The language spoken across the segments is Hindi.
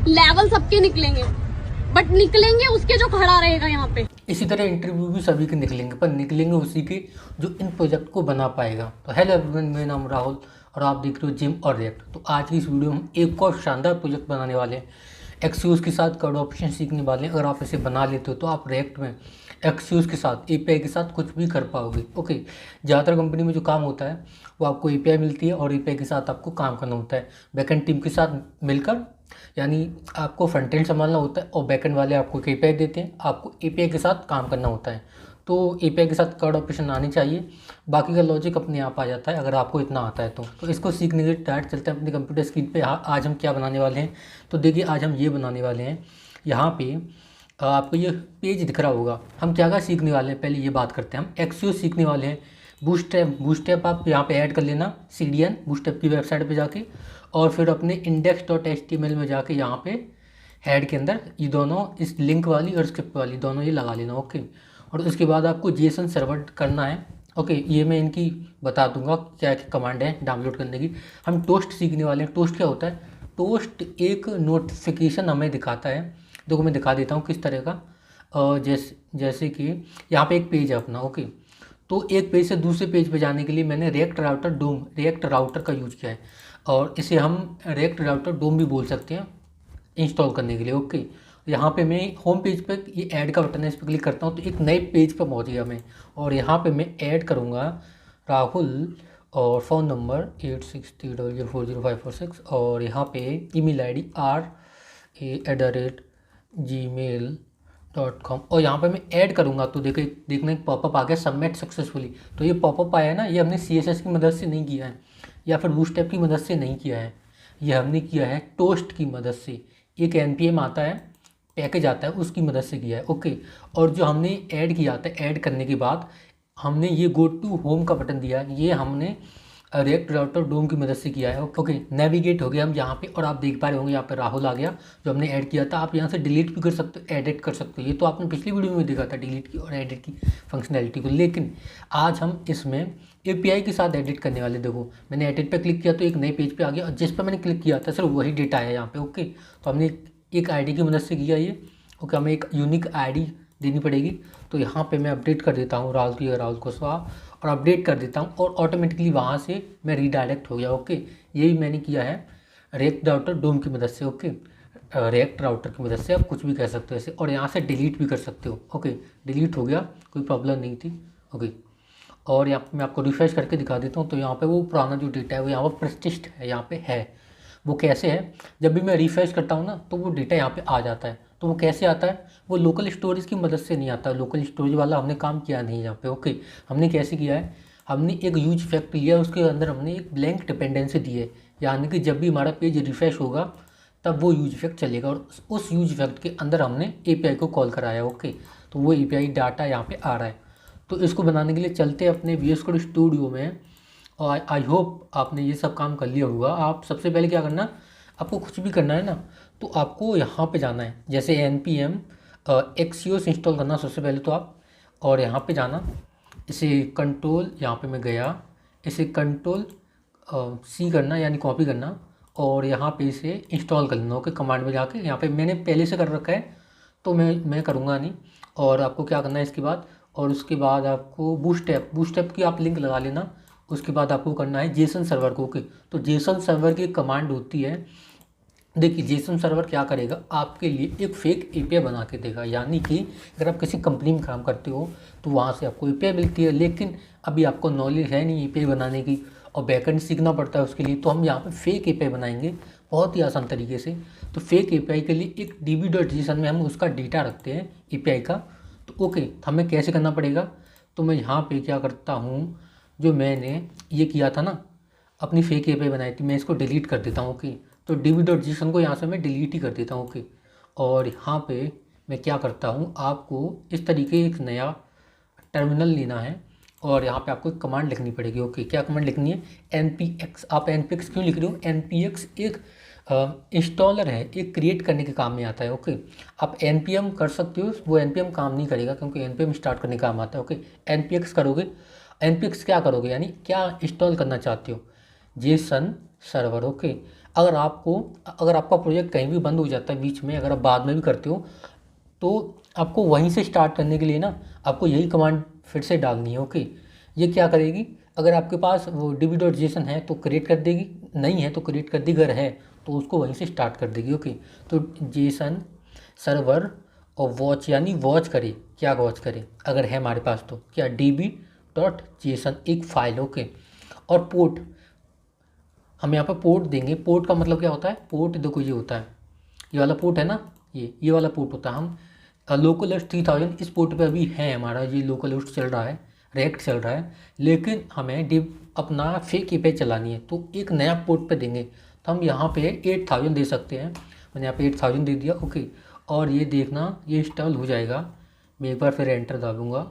लेवल सबके निकलेंगे, बट निकलेंगे उसके जो खड़ा रहेगा यहाँ पे। इसी तरह इंटरव्यू भी सभी के निकलेंगे, पर निकलेंगे उसी के जो इन प्रोजेक्ट को बना पाएगा। तो हेलो एवरीवन, मेरा नाम राहुल और आप देख रहे हो जिम और रिएक्ट। तो आज की इस वीडियो में हम एक और शानदार प्रोजेक्ट बनाने वाले हैं। एक्सियोस के साथ कर्व ऑपरेशन सीखने वाले हैं। अगर आप इसे बना लेते हो तो आप रिएक्ट में एक्सियोस के साथ एपीआई के साथ कुछ भी कर पाओगे। ओके, ज़्यादातर कंपनी में जो काम होता है वो आपको एपीआई मिलती है और एपीआई के साथ आपको काम करना होता है बैकएंड टीम के साथ मिलकर। यानी आपको फ्रंट एंड संभालना होता है और बैकएंड वाले आपको एपीआई देते हैं, आपको एपीआई के साथ काम करना होता है। तो एपीआई के साथ कर्व ऑपरेशन आनी चाहिए, बाकी का लॉजिक अपने आप आ जाता है अगर आपको इतना आता है तो इसको सीखने के लिए डायरेक्ट चलते हैं अपनी कंप्यूटर स्क्रीन पे। आज हम क्या बनाने वाले हैं, तो देखिए आज हम ये बनाने वाले हैं। यहाँ पे आपको ये पेज दिख रहा होगा। हम क्या क्या सीखने वाले हैं, पहले ये बात करते हैं। हम एक्सियोस सीखने वाले हैं। बूटस्ट्रैप आप यहाँ पे ऐड कर लेना, CDN बूटस्ट्रैप की वेबसाइट पे जाके, और फिर अपने index.html में जाके यहाँ पे हेड के अंदर ये दोनों, इस लिंक वाली और स्क्रिप्ट वाली दोनों ये लगा लेना। ओके, और उसके बाद आपको जेसन सर्वर करना है। ओके, ये मैं इनकी बता दूंगा क्या क्या कमांड है डाउनलोड करने की। हम टोस्ट सीखने वाले हैं। टोस्ट क्या होता है? टोस्ट एक नोटिफिकेशन हमें दिखाता है। देखो मैं दिखा देता हूँ किस तरह का। जैसे कि यहाँ पे एक पेज है अपना। ओके, तो एक पेज से दूसरे पेज पे जाने के लिए मैंने रिएक्ट राउटर का यूज़ किया है, और इसे हम रिएक्ट राउटर डोम भी बोल सकते हैं इंस्टॉल करने के लिए। ओके, यहाँ पे मैं होम पेज पे ये ऐड का बटन है, इस पर क्लिक करता हूँ तो एक नए पेज पर पहुँच गया मैं, और यहाँ पे मैं ऐड करूँगा राहुल और फ़ोन नंबर 8630040546, और यहाँ पे ईमेल ID ra@gmail.com, और यहाँ पे मैं ऐड करूँगा तो देखना एक पॉपअप आ गया सबमिट सक्सेसफुली। तो ये पॉपअप आया ना, ये हमने CSS की मदद से नहीं किया है या फिर बूटस्ट्रैप की मदद से नहीं किया है, ये हमने किया है टोस्ट की मदद से। एक NPM आता है, पैकेज आता है, उसकी मदद से किया है। ओके, और जो हमने ऐड किया था, ऐड करने के बाद हमने ये गो टू होम का बटन दिया, ये हमने रिएक्ट राउटर डोम की मदद से किया है। ओके, नेविगेट हो गया हम यहाँ पे, और आप देख पा रहे होंगे यहाँ पे राहुल आ गया जो हमने ऐड किया था। आप यहाँ से डिलीट भी कर सकते हो, एडिट कर सकते हो। ये तो आपने पिछली वीडियो में देखा था डिलीट की और एडिट की फंक्शनैलिटी को, लेकिन आज हम इसमें API के साथ एडिट करने वाले। देखो मैंने एडिट पे क्लिक किया तो एक नए पेज पे आ गया, और जिस पर मैंने क्लिक किया था सिर्फ वही डेटा है यहाँ पे। ओके, तो हमने एक ID की मदद से किया ये। ओके, हमें एक यूनिक ID देनी पड़ेगी, तो यहाँ पे मैं अपडेट कर देता हूँ राहुल कुशवाहा, और अपडेट कर देता हूँ, और ऑटोमेटिकली वहाँ से मैं रीडायरेक्ट हो गया। ओके, यही मैंने किया है रिएक्ट राउटर डोम की मदद से। ओके, रिएक्ट राउटर की मदद से आप कुछ भी कर सकते हो ऐसे, और यहाँ से डिलीट भी कर सकते हो। ओके, डिलीट हो गया, कोई प्रॉब्लम नहीं थी। ओके, और यहाँ पे मैं आपको रिफ्रेश करके दिखा देता हूँ, तो यहाँ पे वो पुराना जो डेटा है वो यहाँ पर प्रस्टिष्ट है, यहाँ पे है। वो कैसे है, जब भी मैं रिफ्रेश करता हूँ ना तो वो डेटा यहाँ पे आ जाता है। तो वो कैसे आता है, वो लोकल स्टोरेज की मदद से नहीं आता। लोकल स्टोरेज वाला हमने काम किया नहीं यहाँ पे। ओके, हमने कैसे किया है, हमने एक यूज इफेक्ट लिया, उसके अंदर हमने एक ब्लैंक डिपेंडेंसी दी है, यानी कि जब भी हमारा पेज रिफ्रेश होगा तब वो यूज इफेक्ट चलेगा, और उस यूज इफेक्ट के अंदर हमने API को कॉल कराया। ओके, तो वो API डाटा यहाँ पे आ रहा है। तो इसको बनाने के लिए चलते हैं अपने VS कोड स्टूडियो में, और आई होप आपने ये सब काम कर लिया होगा। आप सबसे पहले क्या करना, आपको कुछ भी करना है ना तो आपको यहाँ पे जाना है, जैसे NPM एक्सियोस इंस्टॉल करना सबसे पहले तो आप, और यहाँ पे जाना, इसे कंट्रोल, यहाँ पे मैं गया, इसे कंट्रोल C करना यानी कॉपी करना, और यहाँ पे इसे इंस्टॉल कर लेना। ओके, कमांड में जाके यहाँ पे मैंने पहले से कर रखा है तो मैं करूँगा नहीं। और आपको क्या करना है इसके बाद, और उसके बाद आपको बूटस्ट्रैप की आप लिंक लगा लेना। उसके बाद आपको करना है जेसन सर्वर को। ओके, तो जेसन सर्वर की कमांड होती है, देखिए जेसन सर्वर क्या करेगा, आपके लिए एक फेक API बना के देगा। यानी कि अगर आप किसी कंपनी में काम करते हो तो वहाँ से आपको API मिलती है, लेकिन अभी आपको नॉलेज है नहीं API बनाने की, और बैकएंड सीखना पड़ता है उसके लिए। तो हम यहाँ पे फेक API बनाएंगे बहुत ही आसान तरीके से। तो फेक API के लिए एक db.json में हम उसका डेटा रखते हैं API का। तो ओके, हमें कैसे करना पड़ेगा, तो मैं यहाँ पे क्या करता हूँ, जो मैंने ये किया था ना, अपनी फेक API बनाई थी, मैं इसको डिलीट कर देता हूँ। ओके, तो db.json को यहाँ से मैं डिलीट ही कर देता हूँ। ओके, और यहाँ पे मैं क्या करता हूँ, आपको इस तरीके एक नया टर्मिनल लेना है, और यहाँ पे आपको एक कमांड लिखनी पड़ेगी। ओके, क्या कमांड लिखनी है, npx। आप npx क्यों लिख रहे हो, npx एक इंस्टॉलर है, एक क्रिएट करने के काम में आता है। ओके, आप npm कर सकते हो, वो npm काम नहीं करेगा क्योंकि npm स्टार्ट करने का काम आता है। ओके, npx करोगे, npx क्या करोगे, यानी क्या इंस्टॉल करना चाहते हो, जेसन सर्वर। ओके, अगर आपका प्रोजेक्ट कहीं भी बंद हो जाता है बीच में, अगर आप बाद में भी करते हो, तो आपको वहीं से स्टार्ट करने के लिए ना आपको यही कमांड फिर से डालनी है। ओके, ये क्या करेगी, अगर आपके पास वो db.json है तो क्रिएट कर देगी, नहीं है तो क्रिएट कर देगी, अगर है तो उसको वहीं से स्टार्ट कर देगी। ओके, तो जेसन सर्वर और वॉच, यानी वॉच करे, क्या वॉच करे, अगर है हमारे पास तो क्या db.json एक फाइल। ओके, और पोर्ट, हम यहाँ पर पोर्ट देंगे। पोर्ट का मतलब क्या होता है, पोर्ट देखो ये होता है, ये वाला पोर्ट है ना, ये वाला पोर्ट होता है। हम लोकल होस्ट 3000 इस पोर्ट पे अभी है हमारा, ये लोकल होस्ट चल रहा है, रेक्ट चल रहा है, लेकिन हमें डिव अपना फेक एपीआई चलानी है, तो एक नया पोर्ट पे देंगे। तो हम यहाँ पे 8000 दे सकते हैं, मैंने यहाँ पे 8000 दे दिया। ओके, और ये देखना ये इंस्टॉल हो जाएगा, मैं एक बार फिर एंटर दाबूंगा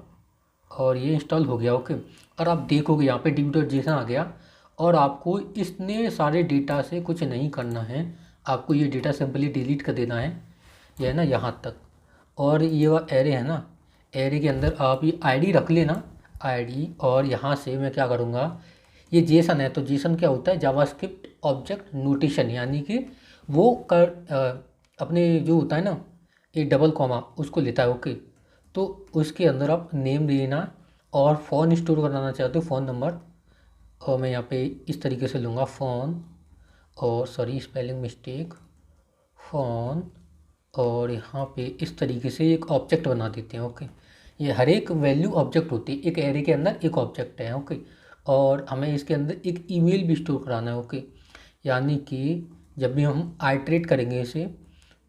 और ये इंस्टॉल हो गया। ओके, और आप देखोगे यहाँ पे db.json आ गया, और आपको इतने सारे डेटा से कुछ नहीं करना है, आपको ये डेटा सिंपली डिलीट कर देना है, ये है ना यहाँ तक। और ये वह एरे है ना, एरे के अंदर आप ये आईडी रख लेना, आईडी, और यहाँ से मैं क्या करूँगा, ये जेसन है तो जेसन क्या होता है, जावास्क्रिप्ट ऑब्जेक्ट नोटेशन, यानी कि वो अपने जो होता है ना ये डबल कॉमा उसको लेता है। ओके, तो उसके अंदर आप नेम देना, और फ़ोन स्टोर कराना चाहते हो फ़ोन नंबर, और मैं यहाँ पे इस तरीके से लूँगा फ़ोन, और सॉरी स्पेलिंग मिस्टेक, फ़ोन, और यहाँ पे इस तरीके से एक ऑब्जेक्ट बना देते हैं। ओके, ये हर एक वैल्यू ऑब्जेक्ट होती है, एक एरे के अंदर एक ऑब्जेक्ट है। ओके, और हमें इसके अंदर एक ईमेल भी स्टोर कराना है। ओके, यानी कि जब भी हम आइटरेट करेंगे इसे,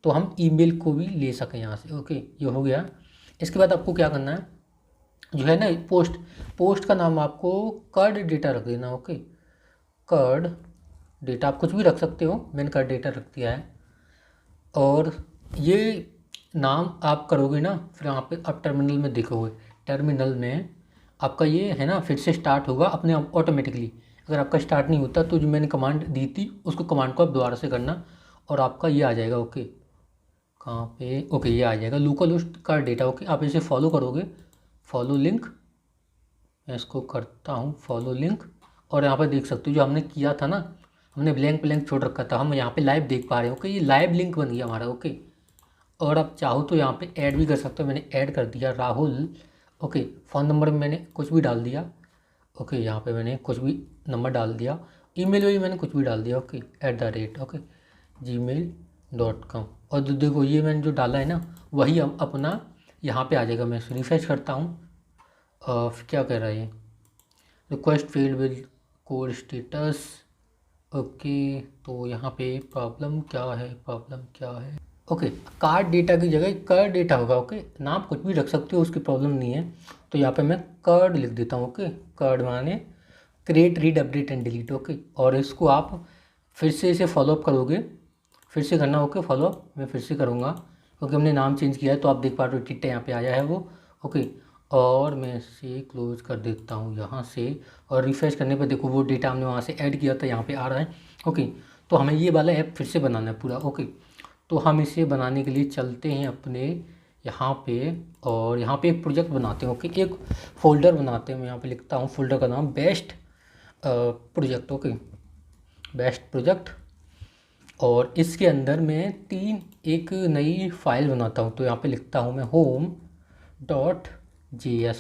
तो हम ईमेल को भी ले सकें यहाँ से। ओके, ये हो गया। इसके बाद आपको क्या करना है, जो है ना पोस्ट का नाम आपको कर्ड डेटा रख देना। ओके, कर्ड डेटा आप कुछ भी रख सकते हो, मैंने कर्ड डेटा रख दिया है। और ये नाम आप करोगे ना, फिर यहाँ पे आप टर्मिनल में देखोगे, टर्मिनल में आपका ये है ना फिर से स्टार्ट होगा अपने आप ऑटोमेटिकली। अगर आपका स्टार्ट नहीं होता तो जो मैंने कमांड दी थी उसको कमांड को आप दोबारा से करना, और आपका ये आ जाएगा। ओके, कहाँ पे, ओके ये आ जाएगा लोकल होस्ट का डेटा। ओके, आप इसे फॉलो करोगे, फॉलो लिंक, मैं इसको करता हूँ फॉलो लिंक, और यहाँ पर देख सकते हो जो हमने किया था ना, हमने ब्लैंक ब्लैंक छोड़ रखा था, हम यहाँ पे लाइव देख पा रहे हो। ओके, ये लाइव लिंक बन गया हमारा। ओके, और आप चाहो तो यहाँ पे ऐड भी कर सकते हो, मैंने ऐड कर दिया राहुल। ओके, फ़ोन नंबर में मैंने कुछ भी डाल दिया। ओके, यहाँ पे मैंने कुछ भी नंबर डाल दिया, ईमेल भी मैंने कुछ भी डाल दिया। ओके, @ ओके gmail.com, और जो देखो ये मैंने जो डाला है ना वही अब अपना यहाँ पे आ जाएगा। मैं रिफ्रेश करता हूँ, क्या कह रहा है ये, request failed with code status. Okay, तो यहाँ पे प्रॉब्लम क्या है। ओके, कार्ड डेटा की जगह कर्ड डेटा होगा। ओके, नाम कुछ भी रख सकते हो, उसकी प्रॉब्लम नहीं है। तो यहाँ पे मैं कर्ड लिख देता हूँ। ओके, कर्ड माने create read update and delete. Okay, और इसको आप फिर से इसे फॉलोअप करोगे, फिर से करना। ओके, फॉलोअप मैं फिर से करूँगा क्योंकि हमने नाम चेंज किया है, तो आप देख पा रहे हो डेटा यहाँ पे आया है वो। ओके, और मैं इसे क्लोज कर देता हूँ यहाँ से, और रिफ्रेश करने पर देखो वो डेटा हमने वहाँ से ऐड किया था यहाँ पे आ रहा है। ओके, तो हमें ये वाला ऐप फिर से बनाना है पूरा। ओके, तो हम इसे बनाने के लिए चलते हैं अपने यहाँ पे, और यहाँ पे एक प्रोजेक्ट बनाते हैं। ओके, एक फ़ोल्डर बनाते हैं, मैं यहाँ पे लिखता हूँ फ़ोल्डर का नाम best project. Okay, best project, और इसके अंदर मैं एक नई फाइल बनाता हूँ, तो यहाँ पे लिखता हूँ मैं home.js।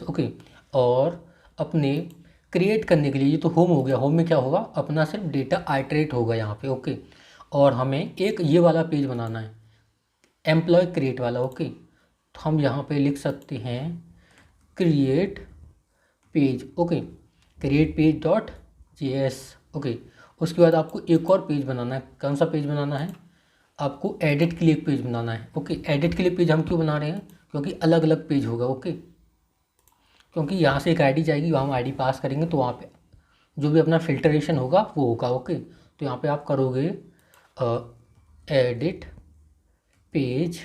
ओके, और अपने क्रिएट करने के लिए, ये तो होम हो गया, होम में क्या होगा, अपना सिर्फ डेटा आइटरेट होगा यहाँ पे। ओके, और हमें एक ये वाला पेज बनाना है, एम्प्लॉय क्रिएट वाला। ओके, तो हम यहाँ पे लिख सकते हैं create page. Okay, create page .js। Okay, उसके बाद आपको एक और पेज बनाना है। कौन सा पेज बनाना है, आपको एडिट के लिए एक पेज बनाना है। ओके, एडिट के लिए पेज हम क्यों बना रहे हैं, क्योंकि अलग अलग पेज होगा। ओके, क्योंकि यहाँ से एक आईडी जाएगी, वहाँ हम आईडी पास करेंगे, तो वहाँ पे जो भी अपना फिल्टरेशन होगा वो होगा। ओके, तो यहाँ पे आप करोगे edit page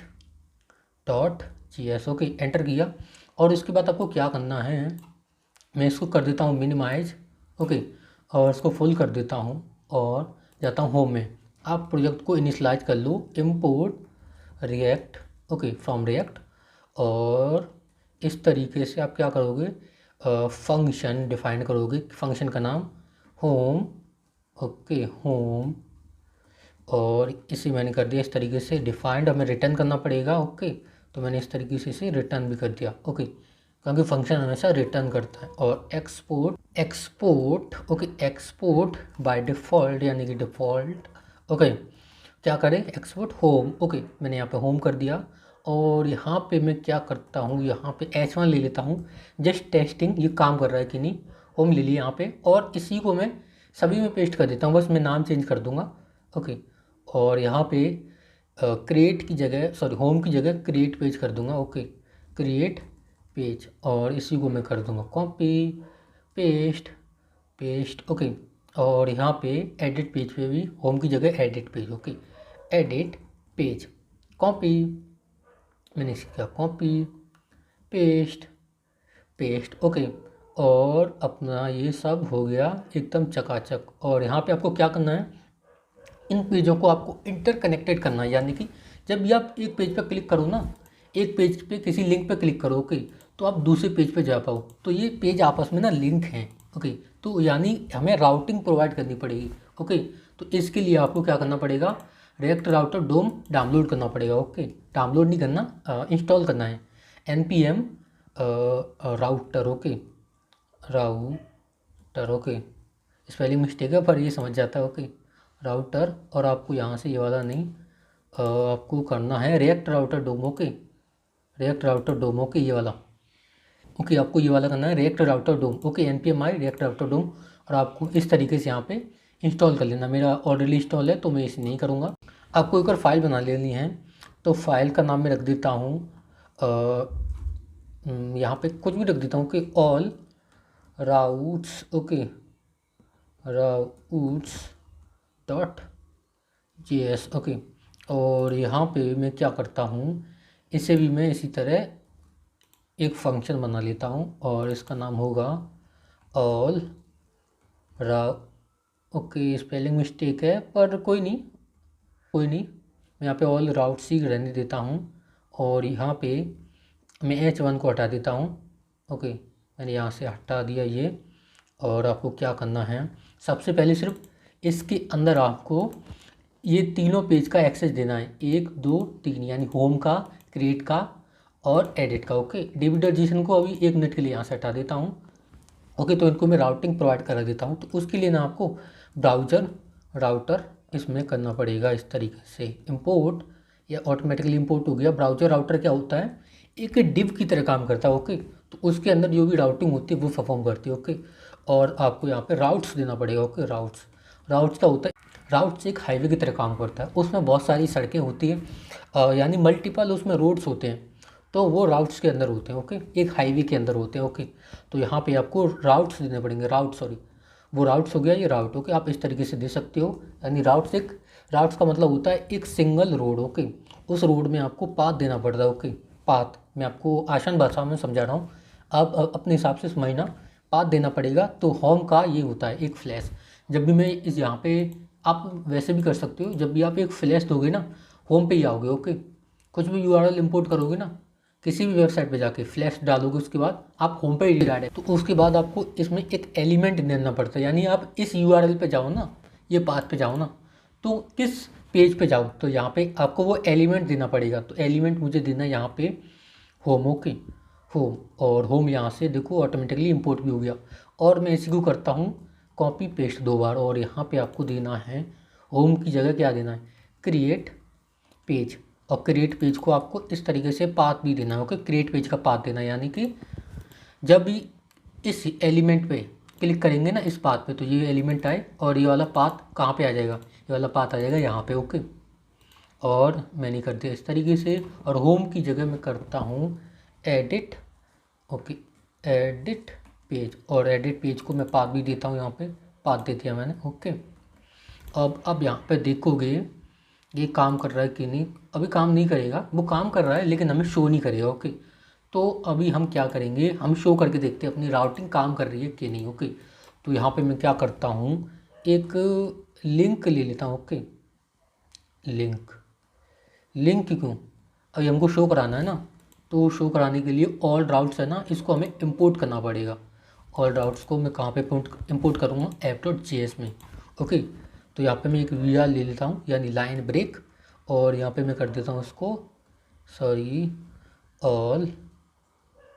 .js। Okay, enter किया, और इसके बाद आपको क्या करना है, मैं इसको कर देता हूँ मिनिमाइज। ओके, और इसको फुल कर देता हूँ, और जाता हूँ होम में। आप प्रोजेक्ट को इनिशलाइज कर लो, import react. Okay, from react, और इस तरीके से आप क्या करोगे, फंक्शन डिफाइन करोगे, फंक्शन का नाम होम। ओके, होम और इसे मैंने कर दिया इस तरीके से डिफाइंड, हमें रिटर्न करना पड़ेगा। ओके, तो मैंने इस तरीके से इसे रिटर्न भी कर दिया। ओके, क्योंकि फंक्शन हमेशा रिटर्न करता है। और export okay, export by default यानी कि डिफ़ॉल्ट ओके क्या करें, एक्सपोर्ट होम। ओके, मैंने यहाँ पे होम कर दिया। और यहाँ पे मैं क्या करता हूँ, यहाँ पे H1 ले लेता हूँ, जस्ट टेस्टिंग ये काम कर रहा है कि नहीं। होम ले लिया यहाँ पे, और इसी को मैं सभी में पेस्ट कर देता हूँ, बस मैं नाम चेंज कर दूँगा। ओके, और यहाँ पे क्रिएट की जगह, सॉरी होम की जगह क्रिएट पेज कर दूँगा। ओके, क्रिएट पेज, और इसी को मैं कर दूँगा कॉपी पेस्ट पेस्ट। ओके, और यहाँ पे एडिट पेज पे भी होम की जगह edit page. Okay, edit page, copy, मैंने इसे किया कॉपी पेस्ट पेस्ट। ओके, और अपना ये सब हो गया एकदम चकाचक। और यहाँ पे आपको क्या करना है, इन पेजों को आपको इंटरकनेक्टेड करना है, यानी कि जब भी आप एक पेज पर क्लिक करो ना, एक पेज पे किसी लिंक पे क्लिक करो, ओके, तो आप दूसरे पेज पे जा पाओ, तो ये पेज आपस में ना लिंक हैं। ओके, तो यानी हमें राउटिंग प्रोवाइड करनी पड़ेगी। ओके, तो इसके लिए आपको क्या करना पड़ेगा, रिएक्ट राउटर डोम डाउनलोड करना पड़ेगा। ओके, डाउनलोड नहीं करना, इंस्टॉल करना है। npm router. Okay, router. Okay, spelling mistake है पर ये समझ जाता है। ओके, राउटर, और आपको यहाँ से ये वाला नहीं, आपको करना है react router DOM. Okay, react router DOM. Okay, ये वाला। ओके, आपको ये वाला करना है react router DOM. Okay, npm react router डोम, और आपको इस तरीके से यहाँ पे इंस्टॉल कर लेना। मेरा ऑलरेडी इंस्टॉल है तो मैं इसे नहीं करूँगा। आपको एक और फाइल बना लेनी है, तो फाइल का नाम मैं रख देता हूँ, यहाँ पे कुछ भी रख देता हूँ कि all routes. Okay, routes dot JS। Okay, और यहाँ पे मैं क्या करता हूँ, इसे भी मैं इसी तरह एक फंक्शन बना लेता हूँ, और इसका नाम होगा ऑल राउ। ओके, स्पेलिंग मिस्टेक है पर कोई नहीं, कोई नहीं, मैं यहाँ पे ऑल राउट्स ही रहने देता हूँ। और यहाँ पे मैं H1 को हटा देता हूँ। ओके, मैंने यहाँ से हटा दिया ये। और आपको क्या करना है, सबसे पहले सिर्फ इसके अंदर आपको ये तीनों पेज का एक्सेस देना है, 1 2 3, यानी होम का, क्रिएट का और एडिट का। ओके, डिविडर्जेशन को अभी 1 मिनट के लिए यहाँ से हटा देता हूँ। ओके, तो इनको मैं राउटिंग प्रोवाइड करा देता हूँ, तो उसके लिए ना आपको ब्राउज़र राउटर इसमें करना पड़ेगा इस तरीके से। इंपोर्ट, या ऑटोमेटिकली इंपोर्ट हो गया। ब्राउज़र राउटर क्या होता है, एक डिव की तरह काम करता है। ओके, तो उसके अंदर जो भी राउटिंग होती है वो परफॉर्म करती है। ओके, और आपको यहाँ पे राउट्स देना पड़ेगा। ओके, राउट्स, राउट्स क्या होता है, राउट्स एक हाईवे की तरह काम करता है। उसमें बहुत सारी सड़कें होती हैं, यानी मल्टीपल उसमें रोड्स होते हैं, तो वो राउट्स के अंदर होते हैं। ओके, एक हाईवे के अंदर होते हैं। ओके, तो यहाँ पे आपको राउट्स देने पड़ेंगे, राउट, सॉरी वो राउट्स हो गया, ये राउट। ओके, आप इस तरीके से दे सकते हो, यानी राउट्स, एक राउट्स का मतलब होता है एक सिंगल रोड। ओके, उस रोड में आपको पाथ देना पड़ता है। ओके, पाथ मैं आपको आसान भाषा में समझा रहा हूँ, आप अपने हिसाब से समझना। पाथ देना पड़ेगा। तो होम का ये होता है एक फ्लैश, जब भी मैं इस यहाँ पे, आप वैसे भी कर सकते हो, जब भी आप एक फ्लैश दोगे ना, होम पे ही आओगे। ओके, कुछ भी URL इंपोर्ट करोगे ना, किसी भी वेबसाइट पे जाके फ्लैश डालोगे, उसके बाद आप होम पे ही डायरेक्ट, तो उसके बाद आपको इसमें एक एलिमेंट देना पड़ता है, यानी आप इस URL पे जाओ ना, ये पाथ पे जाओ ना, तो किस पेज पे जाओ, तो यहाँ पे आपको वो एलिमेंट देना पड़ेगा। तो एलिमेंट मुझे देना है यहाँ पे होम। ओके, होम, और होम यहाँ से देखो ऑटोमेटिकली इंपोर्ट भी हो गया। और मैं इसी को करता हूँ कॉपी पेस्ट 2 बार, और यहाँ पे आपको देना है होम की जगह क्या देना है, क्रिएट पेज। और क्रिएट पेज को आपको इस तरीके से पाथ भी देना है। ओके, क्रिएट पेज का पाथ देना है, यानी कि जब भी इस एलिमेंट पे क्लिक करेंगे ना, इस पाथ पे, तो ये एलिमेंट आए, और ये वाला पाथ कहाँ पे आ जाएगा, ये वाला पाथ आ जाएगा यहाँ पे। ओके, और मैंने कर दिया इस तरीके से। और होम की जगह मैं करता हूँ एडिट। ओके, एडिट पेज, और एडिट पेज को मैं पाथ भी देता हूँ, यहाँ पे पाथ दे दिया मैंने। ओके, अब यहाँ पे देखोगे ये काम कर रहा है कि नहीं, अभी काम नहीं करेगा, वो काम कर रहा है लेकिन हमें शो नहीं करेगा। ओके, तो अभी हम क्या करेंगे, हम शो करके देखते हैं अपनी राउटिंग काम कर रही है कि नहीं। ओके, तो यहाँ पे मैं क्या करता हूँ, एक लिंक ले लेता हूँ। ओके, लिंक, लिंक क्यों, अभी हमको शो कराना है ना, तो शो कराने के लिए ऑल राउट्स है ना, इसको हमें इंपोर्ट करना पड़ेगा। ऑल राउट्स को मैं कहाँ पे इंपोर्ट करूँगा, app.js में। ओके, तो यहाँ पे मैं एक वी ले लेता हूँ, यानी लाइन ब्रेक, और यहाँ पे मैं कर देता हूँ उसको सॉरी ऑल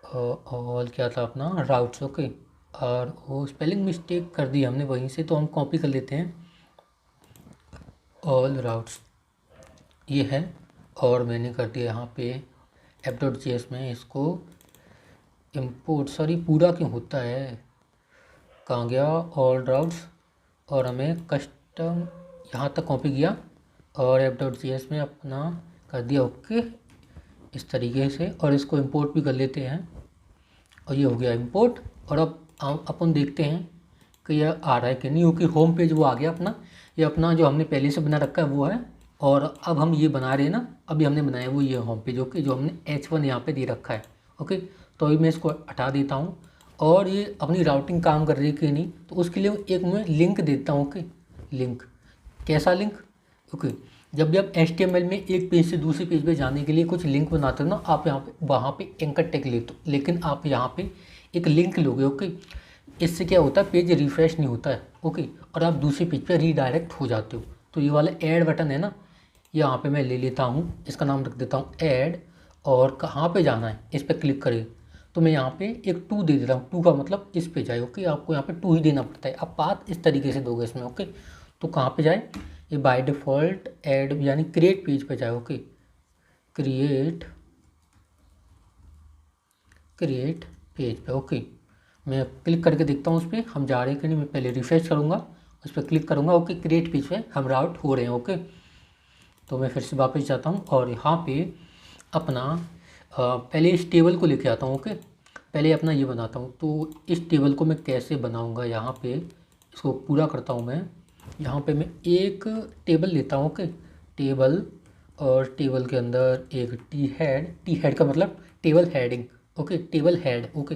क्या था अपना राउट्स। ओके, और वो स्पेलिंग मिस्टेक कर दी हमने वहीं से, तो हम कॉपी कर लेते हैं ऑल राउट्स, ये है। और मैंने कर दिया यहाँ पे app.js में इसको इंपोर्ट, सॉरी पूरा क्यों होता है, कहाँ गया ऑल राउट्स, और हमें कस्टम यहाँ तक कॉपी किया और app.js में अपना कर दिया ओके इस तरीके से, और इसको इंपोर्ट भी कर लेते हैं, और ये हो गया इंपोर्ट। और अब अपन देखते हैं कि यह आ रहा है कि नहीं, क्योंकि होम पेज वो आ गया अपना, ये अपना जो हमने पहले से बना रखा है वो है। और अब हम ये बना रहे हैं ना, अभी हमने बनाया वो ये होम पेज, ओके, जो हमने H1 यहाँ पे दे रखा है। ओके, तो अभी मैं इसको हटा देता हूँ, और ये अपनी राउटिंग काम कर रही है कि नहीं, तो उसके लिए एक मैं लिंक देता हूँ। ओके, लिंक, कैसा लिंक, ओके, जब भी आप HTML में एक पेज से दूसरे पेज पे जाने के लिए कुछ लिंक बनाते हो ना, आप यहाँ पे वहाँ पे एंकर टैग लेते हो, लेकिन आप यहाँ पे एक लिंक लोगे। ओके, इससे क्या होता है, पेज रिफ्रेश नहीं होता है। ओके, और आप दूसरे पेज पे रीडायरेक्ट हो जाते हो। तो ये वाला ऐड बटन है ना, यहाँ पे मैं ले लेता हूँ, इसका नाम रख देता हूँ ऐड, और कहाँ पे जाना है इस पर क्लिक करें, तो मैं यहाँ पे एक 2 दे देता हूँ। 2 का मतलब इस पे जाए। ओके, आपको यहाँ पे 2 ही देना पड़ता है, आप पाथ इस तरीके से दोगे इसमें। ओके, तो कहाँ पे जाए, ये बाय डिफ़ॉल्ट ऐड यानी क्रिएट पेज पे जाए। ओके, क्रिएट पेज पे। ओके, मैं क्लिक करके देखता हूँ उस पर हम जा रहे हैं कि नहीं, मैं पहले रिफ्रेश करूँगा, उस पर क्लिक करूँगा। ओके, क्रिएट पेज पे हम राउट हो रहे हैं। ओके, तो मैं फिर से वापस जाता हूँ और यहाँ पे अपना पहले इस टेबल को लेके आता हूँ। ओके, पहले अपना ये बनाता हूँ, तो इस टेबल को मैं कैसे बनाऊँगा, यहाँ पे इसको पूरा करता हूँ मैं। यहाँ पे मैं एक टेबल लेता हूँ। ओके, टेबल, और टेबल के अंदर एक टी हेड का मतलब table heading. Okay, table head. Okay,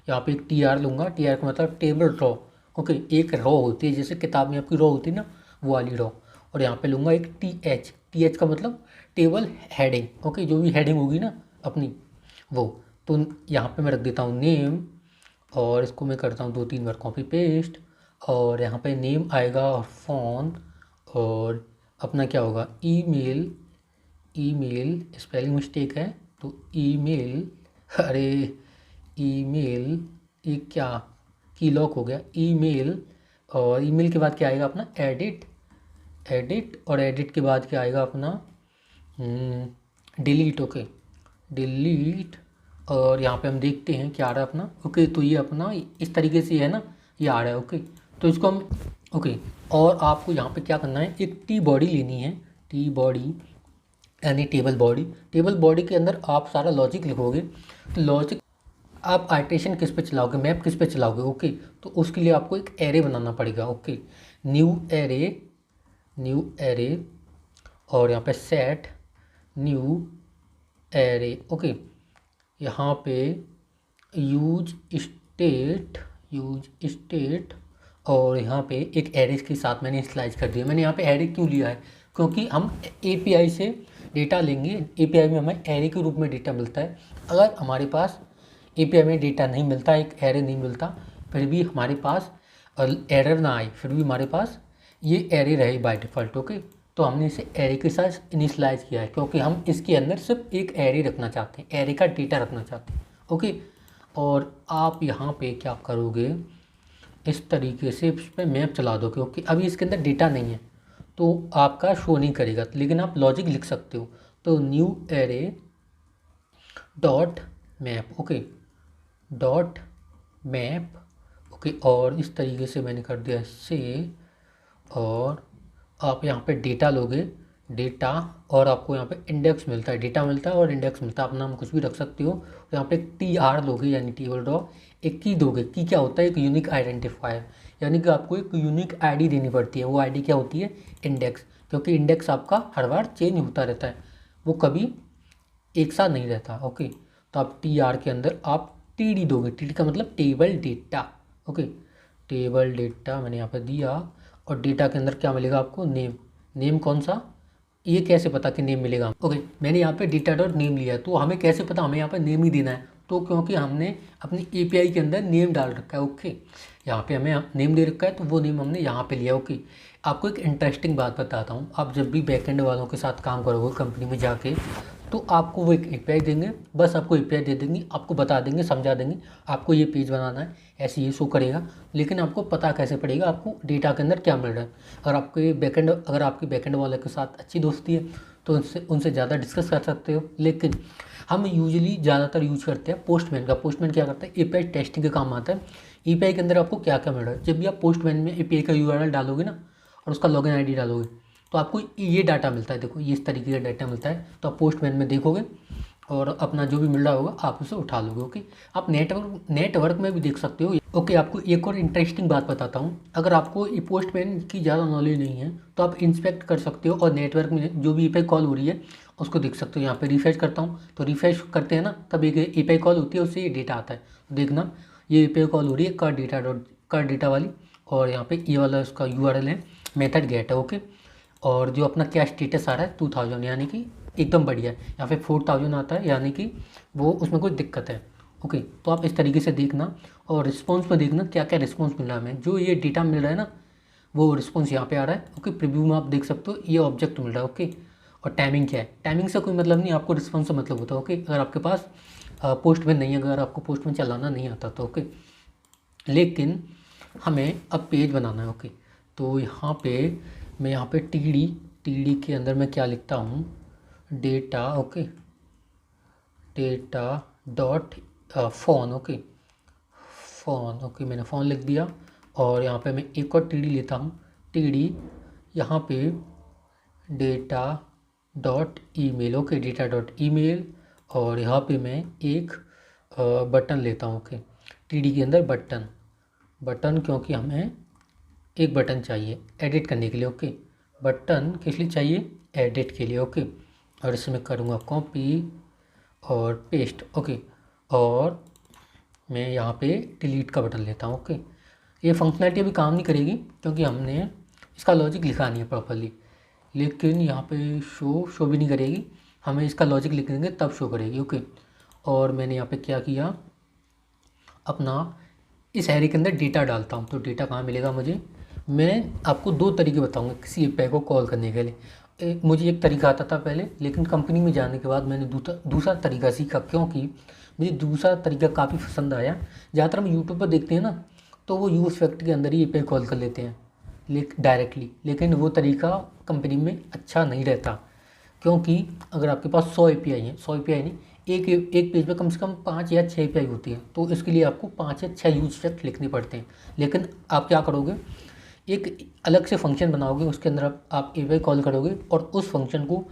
यहाँ पे एक TR लूँगा, TR का मतलब टेबल रॉ। ओके, एक रॉ होती है, जैसे किताब में आपकी रॉ होती है ना, वो वाली रॉ। और यहाँ पे लूँगा एक TH का मतलब टेबल हेडिंग। ओके, जो भी हेडिंग होगी ना अपनी वो, तो यहाँ पे मैं रख देता हूँ नेम, और इसको मैं करता हूँ 2-3 बार कॉपी पेस्ट, और यहाँ पे नेम आएगा और फ़ोन, और अपना क्या होगा ईमेल स्पेलिंग मिस्टेक है, तो ईमेल, अरे ईमेल, ये क्या की लॉक हो गया, ईमेल, और ईमेल के बाद क्या आएगा अपना एडिट, और एडिट के बाद क्या आएगा अपना डिलीट। ओके, डिलीट, और यहाँ पे हम देखते हैं क्या आ रहा है अपना। ओके, तो ये अपना इस तरीके से है ना, ये आ रहा है। ओके, तो इसको हम ओके, और आपको यहाँ पे क्या करना है, एक टी बॉडी लेनी है, टी बॉडी यानी टेबल बॉडी के अंदर आप सारा लॉजिक लिखोगे। तो लॉजिक आप आइटरेशन किस पे चलाओगे, मैप किस पे चलाओगे। ओके, तो उसके लिए आपको एक एरे बनाना पड़ेगा। ओके, न्यू एरे, और यहाँ पे सेट न्यू एरे। ओके, यहाँ पे यूज स्टेट, और यहाँ पे एक एरे के साथ मैंने स्लाइस कर दिया। मैंने यहाँ पे एरे क्यों लिया है, क्योंकि हम API से डेटा लेंगे, API में हमें एरे के रूप में डेटा मिलता है। अगर हमारे पास API में डेटा नहीं मिलता, एक एरे नहीं मिलता, फिर भी हमारे पास एरर ना आए, फिर भी हमारे पास ये एरे रहे बाय डिफ़ॉल्ट। ओके, तो हमने इसे एरे के साथ इनिशलाइज किया है, क्योंकि हम इसके अंदर सिर्फ एक एरे रखना चाहते हैं, एरे का डेटा रखना चाहते हैं। ओके, और आप यहाँ पे क्या करोगे, इस तरीके से इस पर मैप चला दो, क्योंकि अभी इसके अंदर डेटा नहीं है तो आपका शो नहीं करेगा, लेकिन आप लॉजिक लिख सकते हो। तो new array dot map. Okay, dot map. Okay, और इस तरीके से मैंने कर दिया से, और आप यहाँ पे डेटा लोगे, डेटा, और आपको यहाँ पे इंडेक्स मिलता है, डेटा मिलता है और इंडेक्स मिलता है, अपना नाम कुछ भी रख सकते हो। तो यहाँ पे एक TR लोगे यानी टेबल रॉ, एक की दोगे, की क्या होता है, एक यूनिक आइडेंटिफायर, यानी कि आपको एक यूनिक ID देनी पड़ती है। वो ID क्या होती है, इंडेक्स, क्योंकि इंडेक्स आपका हर बार चेंज होता रहता है, वो कभी एक साथ नहीं रहता। ओके, तो आप TR के अंदर आप TD दोगे, TD का मतलब table data. Okay, table data मैंने यहाँ पर दिया, और डेटा के अंदर क्या मिलेगा आपको, नेम कौन सा, ये कैसे पता कि नेम मिलेगा। ओके, मैंने यहाँ पे डेटा डॉट नेम लिया है, तो हमें कैसे पता, हमें यहाँ पे नेम ही देना है, तो क्योंकि हमने अपनी API के अंदर नेम डाल रखा है। ओके, यहाँ पे हमें नेम दे रखा है तो वो नेम हमने यहाँ पे लिया। ओके, आपको एक इंटरेस्टिंग बात बताता हूँ। आप जब भी बैकएंड वालों के साथ काम करोगे कंपनी में जाके, तो आपको वो एक API देंगे, बस आपको API दे देंगे, आपको बता देंगे, समझा देंगे आपको ये पेज बनाना है, ऐसे ये शो करेगा, लेकिन आपको पता कैसे पड़ेगा आपको डेटा के अंदर क्या मिल रहा है। अगर आपके बैकएंड वाले के साथ अच्छी दोस्ती है तो उनसे ज़्यादा डिस्कस कर सकते हो। लेकिन हम यूजुअली ज़्यादातर यूज करते हैं पोस्टमैन का। पोस्टमैन क्या करता है, API टेस्टिंग के काम आता है। API के अंदर आपको क्या क्या मिल रहा है, जब भी आप पोस्टमैन में API का URL डालोगे ना और उसका लॉगिन ID डालोगे तो आपको ये डाटा मिलता है। देखो, ये इस तरीके का डाटा मिलता है। तो आप पोस्टमैन में देखोगे और अपना जो भी मिल रहा होगा आप उसे उठा लोगे। ओके, आप नेटवर्क में भी देख सकते हो। ओके, आपको एक और इंटरेस्टिंग बात बताता हूँ। अगर आपको ये पोस्टमैन की ज़्यादा नॉलेज नहीं है तो आप इंस्पेक्ट कर सकते हो और नेटवर्क में जो भी API कॉल हो रही है उसको देख सकते हो। यहाँ पे रिफ्रेश करता हूँ तो रिफ्रेश करते हैं ना, तब एक API कॉल होती है, उससे ये डेटा आता है। तो देखना, ये API कॉल हो रही है कार डेटा वाली, और यहाँ पे ये वाला उसका URL है, मेथड गेट है। ओके, और जो अपना क्या स्टेटस आ रहा है 2000, यानी कि एकदम बढ़िया है। यहाँ पे 4000 आता है, यानी कि वो उसमें कोई दिक्कत है। ओके, तो आप इस तरीके से देखना और रिस्पॉन्स में देखना क्या क्या रिस्पॉन्स मिल रहा है हमें। जो ये डेटा मिल रहा है ना, वो रिस्पॉन्स यहाँ पे आ रहा है। ओके, प्रीव्यू में आप देख सकते हो ये ऑब्जेक्ट मिल रहा है। ओके, और टाइमिंग क्या है, टाइमिंग से कोई मतलब नहीं, आपको रिस्पॉन्स से मतलब होता है। ओके, अगर आपके पास पोस्टमैन नहीं है, अगर आपको पोस्टमैन चलाना नहीं आता तो ओके, लेकिन हमें अब पेज बनाना है। ओके, तो यहाँ पे मैं यहाँ पे टी डी के अंदर मैं क्या लिखता हूँ, data. Okay, data dot phone. Okay, phone. Okay, मैंने फ़ोन लिख दिया और यहाँ पे मैं एक और TD लेता हूँ, TD यहाँ पे data dot email. Okay, data dot email, और यहाँ पे मैं एक बटन लेता हूँ। ओके, TD के अंदर बटन क्योंकि हमें एक बटन चाहिए एडिट करने के लिए। ओके, बटन किस लिए चाहिए, एडिट के लिए। ओके, और इसमें करूँगा कॉपी और पेस्ट। ओके, और मैं यहाँ पे डिलीट का बटन लेता हूँ। ओके, ये फंक्शनैलिटी अभी काम नहीं करेगी क्योंकि हमने इसका लॉजिक लिखा नहीं है प्रॉपर्ली, लेकिन यहाँ पे शो भी नहीं करेगी, हमें इसका लॉजिक लिख देंगे तब शो करेगी। ओके, और मैंने यहाँ पे क्या किया, अपना इस एरे के अंदर डेटा डालता हूँ। तो डेटा कहाँ मिलेगा मुझे, मैं आपको दो तरीके बताऊँगा किसी API को कॉल करने के लिए। मुझे एक तरीका आता था पहले, लेकिन कंपनी में जाने के बाद मैंने दूसरा तरीका सीखा, क्योंकि मुझे दूसरा तरीका काफ़ी पसंद आया। ज़्यादातर हम यूट्यूब पर देखते हैं ना, तो वो यूज़ फैक्ट के अंदर ही API कॉल कर लेते हैं डायरेक्टली, लेकिन वो तरीका कंपनी में अच्छा नहीं रहता। क्योंकि अगर आपके पास 100 API हैं, 100 API नहीं, एक पेज पे कम से कम 5 या 6 API होती है, तो इसके लिए आपको 5 या 6 यूज फैक्ट लिखने पड़ते हैं। लेकिन आप क्या करोगे, एक अलग से फंक्शन बनाओगे, उसके अंदर आप API कॉल करोगे और उस फंक्शन को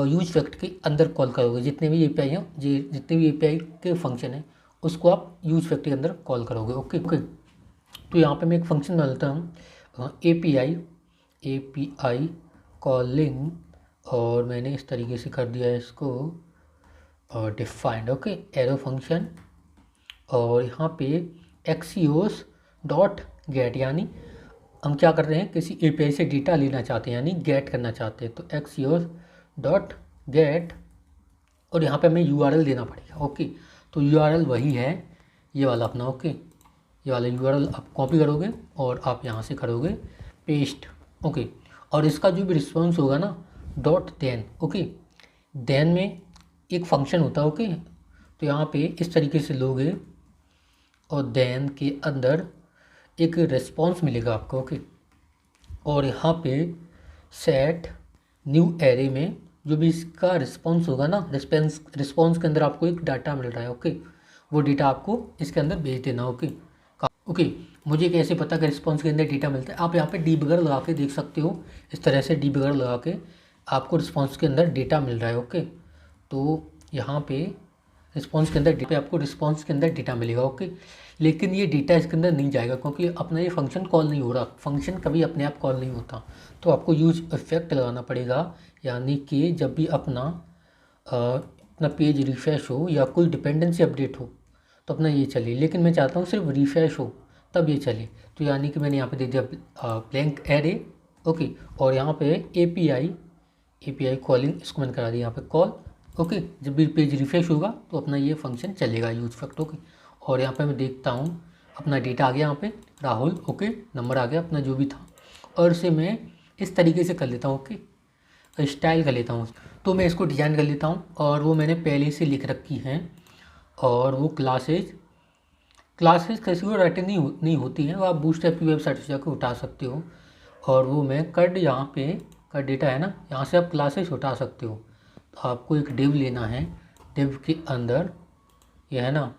यूज फैक्ट के अंदर कॉल करोगे। जितने भी API हैं, जितने भी API के फंक्शन हैं, उसको आप यूज फैक्ट के अंदर कॉल करोगे। ओके, तो यहाँ पे मैं एक फंक्शन बनाता हूँ, API कॉलिंग, और मैंने इस तरीके से कर दिया है इसको डिफाइंड। ओके, एरो फंक्शन, और यहाँ पे एक्सियोस डॉट गेट, यानी हम क्या कर रहे हैं, किसी API से डेटा लेना चाहते हैं, यानी गेट करना चाहते हैं। तो एक्सियोस डॉट गेट, और यहाँ पे हमें URL देना पड़ेगा। ओके, तो URL वही है ये वाला अपना। ओके, ये वाला URL आप कॉपी करोगे और आप यहाँ से करोगे पेस्ट। ओके, और इसका जो भी रिस्पॉन्स होगा ना, डॉट देन। ओके, देन में एक फंक्शन होता है। ओके, तो यहाँ पे इस तरीके से लोगे और देन के अंदर एक रिस्पॉन्स मिलेगा आपको। ओके, और यहाँ पे सेट न्यू एरे में जो भी इसका रिस्पॉन्स होगा ना, रिस्पॉन्स के अंदर आपको एक डाटा मिल रहा है। ओके, वो डेटा आपको इसके अंदर भेज देना। ओके, मुझे कैसे पता कि रिस्पॉन्स के अंदर डेटा मिलता है, आप यहाँ पे डीबगर लगा के देख सकते हो। इस तरह से डीबगर लगा के आपको रिस्पॉन्स के अंदर डेटा मिल रहा है। ओके, तो यहाँ पे रिस्पॉन्स के अंदर आपको रिस्पॉन्स के अंदर डेटा मिलेगा। ओके, लेकिन ये डेटा इसके अंदर नहीं जाएगा क्योंकि अपना ये फंक्शन कॉल नहीं हो रहा। फंक्शन कभी अपने आप कॉल नहीं होता, तो आपको यूज इफेक्ट लगाना पड़ेगा, यानी कि जब भी अपना पेज रिफ्रेश हो या कोई डिपेंडेंसी अपडेट हो तो अपना ये चले। लेकिन मैं चाहता हूँ सिर्फ रिफ्रेश हो तब ये चले, तो यानी कि मैंने यहाँ पे दे दिया ब्लैंक एरे। ओके, और यहाँ पे API कॉलिंग, इसको मैंने करा दिया यहाँ पे कॉल, ओके, जब भी पेज रिफ्रेश होगा तो अपना ये फंक्शन चलेगा यूज फैक्ट। ओके, और यहाँ पे मैं देखता हूँ अपना डेटा आ गया यहाँ पे राहुल। ओके, नंबर आ गया अपना जो भी था, और इसे मैं इस तरीके से कर लेता हूँ। ओके, स्टाइल कर लेता हूँ, तो मैं इसको डिज़ाइन कर लेता हूँ, और वो मैंने पहले से लिख रखी हैं। और वो क्लासेज कैसी वो राइटिंग नहीं होती हैं, वो आप बूटस्ट्रैप की वेबसाइट से जाकर उठा सकते हो। और वो मैं कड यहाँ पे कड डेटा है ना, यहाँ से आप क्लासेस उठा सकते हो। तो आपको एक डिव लेना है, डिव के अंदर ये है ना,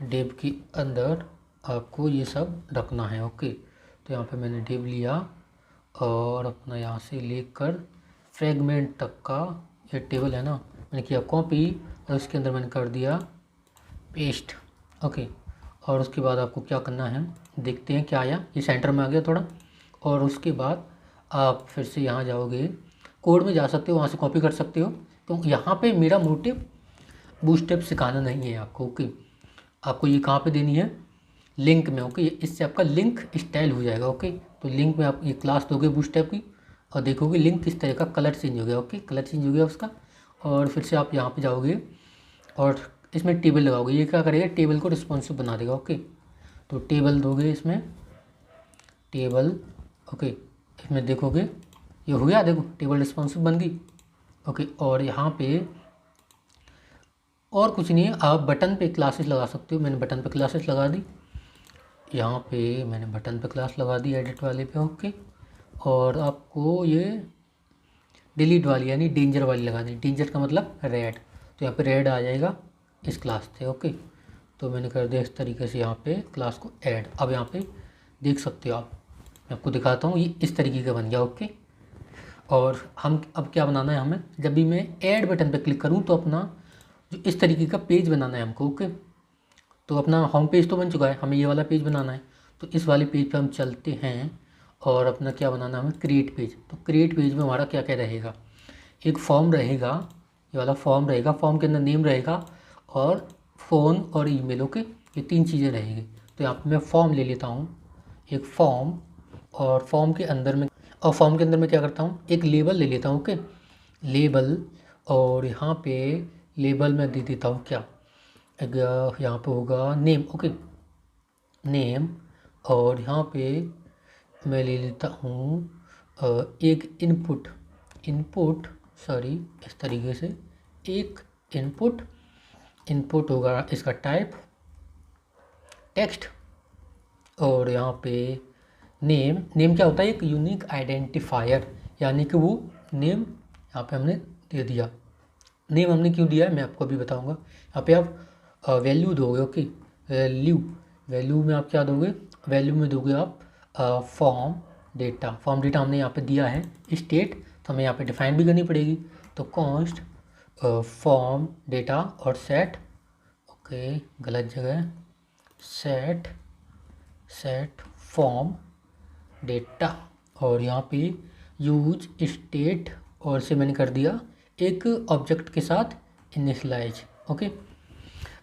डिव के अंदर आपको ये सब रखना है। ओके, तो यहाँ पे मैंने डिव लिया और अपना यहाँ से लेकर फ्रेगमेंट तक का ये टेबल है ना, मैंने किया कॉपी और उसके अंदर मैंने कर दिया पेस्ट। ओके, और उसके बाद आपको क्या करना है, देखते हैं क्या आया। ये सेंटर में आ गया थोड़ा, और उसके बाद आप फिर से यहाँ जाओगे, कोड में जा सकते हो, वहाँ से कॉपी कर सकते हो। तो यहाँ पे मेरा मोटिव बूटस्ट्रैप सिखाना नहीं है आपको। ओके, आपको ये कहाँ पे देनी है, लिंक में। ओके, इससे आपका लिंक स्टाइल हो जाएगा। ओके, तो लिंक में आप ये क्लास दोगे बूटस्ट्रैप की, और देखोगे लिंक किस तरह का कलर चेंज हो गया। ओके, कलर चेंज हो गया उसका, और फिर से आप यहाँ पे जाओगे और इसमें टेबल लगाओगे। ये क्या करेगा, टेबल को रिस्पॉन्सिव बना देगा। ओके, तो टेबल दोगे इसमें, टेबल। ओके, इसमें देखोगे ये हो गया, देखो टेबल रिस्पॉन्सिव बन गई। ओके, और यहाँ पे और कुछ नहीं है, आप बटन पे क्लासेस लगा सकते हो। मैंने बटन पे क्लासेस लगा दी, यहाँ पे मैंने बटन पे क्लास लगा दी एडिट वाले पे। ओके, और आपको ये डिलीट वाली यानी डेंजर वाली लगा दी। डेंजर का मतलब रेड, तो यहाँ पे रेड आ जाएगा इस क्लास से। ओके, तो मैंने कर दिया इस तरीके से यहाँ पे क्लास को ऐड। अब यहाँ पे देख सकते हो आप, मैं आपको दिखाता हूँ, ये इस तरीके का बन गया। ओके, और हम अब क्या बनाना है हमें, जब भी मैं ऐड बटन पे क्लिक करूँ तो अपना जो इस तरीके का पेज बनाना है हमको। ओके, तो अपना होम पेज तो बन चुका है, हमें ये वाला पेज बनाना है। तो इस वाले पेज पे हम चलते हैं, और अपना क्या बनाना है हमें, क्रिएट पेज। तो क्रिएट पेज में हमारा क्या क्या रहेगा, एक फॉर्म रहेगा, ये वाला फॉर्म रहेगा, फॉर्म के अंदर नेम रहेगा और फ़ोन और ईमेल। ओके, ये 3 चीज़ें रहेंगी। तो यहाँ पे मैं फॉर्म ले लेता हूँ, एक फॉर्म, और फॉर्म के अंदर मैं क्या करता हूँ, एक लेबल ले लेता हूँ। ओके, लेबल, और यहाँ पे लेबल में दे देता हूँ क्या, यहाँ पे होगा नेम। ओके, नेम, और यहाँ पे मैं ले लेता हूँ एक इनपुट सॉरी, इस तरीके से एक इनपुट होगा, इसका टाइप टेक्स्ट, और यहाँ पे नेम क्या होता है, एक यूनिक आइडेंटिफायर, यानी कि वो नेम यहाँ पे हमने दे दिया। नेम हमने क्यों दिया है मैं आपको अभी बताऊंगा। यहाँ पे आप वैल्यू दोगे। ओके, वैल्यू में आप क्या दोगे, वैल्यू में दोगे आप फॉर्म डेटा हमने यहाँ पे दिया है स्टेट, तो हमें यहाँ पे डिफाइन भी करनी पड़ेगी। तो कॉन्स्ट फॉर्म डेटा और सेट, ओके गलत जगह, सेट फॉर्म डेटा, और यहाँ पे यूज स्टेट, और से मैंने कर दिया एक ऑब्जेक्ट के साथ इनिशियलाइज। ओके,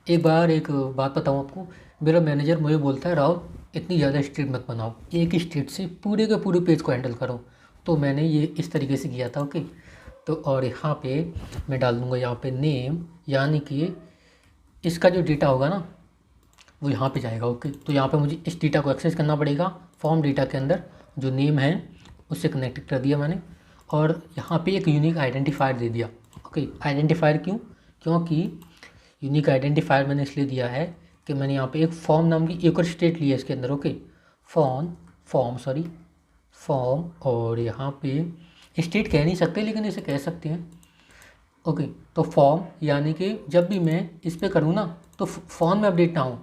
एक बात बताऊँ आपको, मेरा मैनेजर मुझे बोलता है राव इतनी ज़्यादा स्टेट मत बनाओ, एक स्टेट से पूरे के पूरे पेज को हैंडल करो। तो मैंने ये इस तरीके से किया था। ओके, तो और यहाँ पे मैं डाल दूँगा यहाँ पे नेम, यानी कि इसका जो डेटा होगा ना वो यहाँ पे जाएगा। ओके, तो यहाँ पे मुझे इस डेटा को एक्सेस करना पड़ेगा। फॉर्म डेटा के अंदर जो नेम है उससे कनेक्ट कर दिया मैंने, और यहाँ पे एक यूनिक आइडेंटिफायर दे दिया। ओके, आइडेंटिफायर क्योंकि यूनिक आइडेंटिफायर मैंने इसलिए दिया है कि मैंने यहाँ पे एक फॉर्म नाम की एक और स्टेट ली है इसके अंदर। ओके, फॉर्म, और यहाँ पे स्टेट कह नहीं सकते लेकिन इसे कह सकते हैं। ओके, तो फॉर्म यानी कि जब भी मैं इस पर करूँ ना तो फॉर्म में अपडेट ना हो,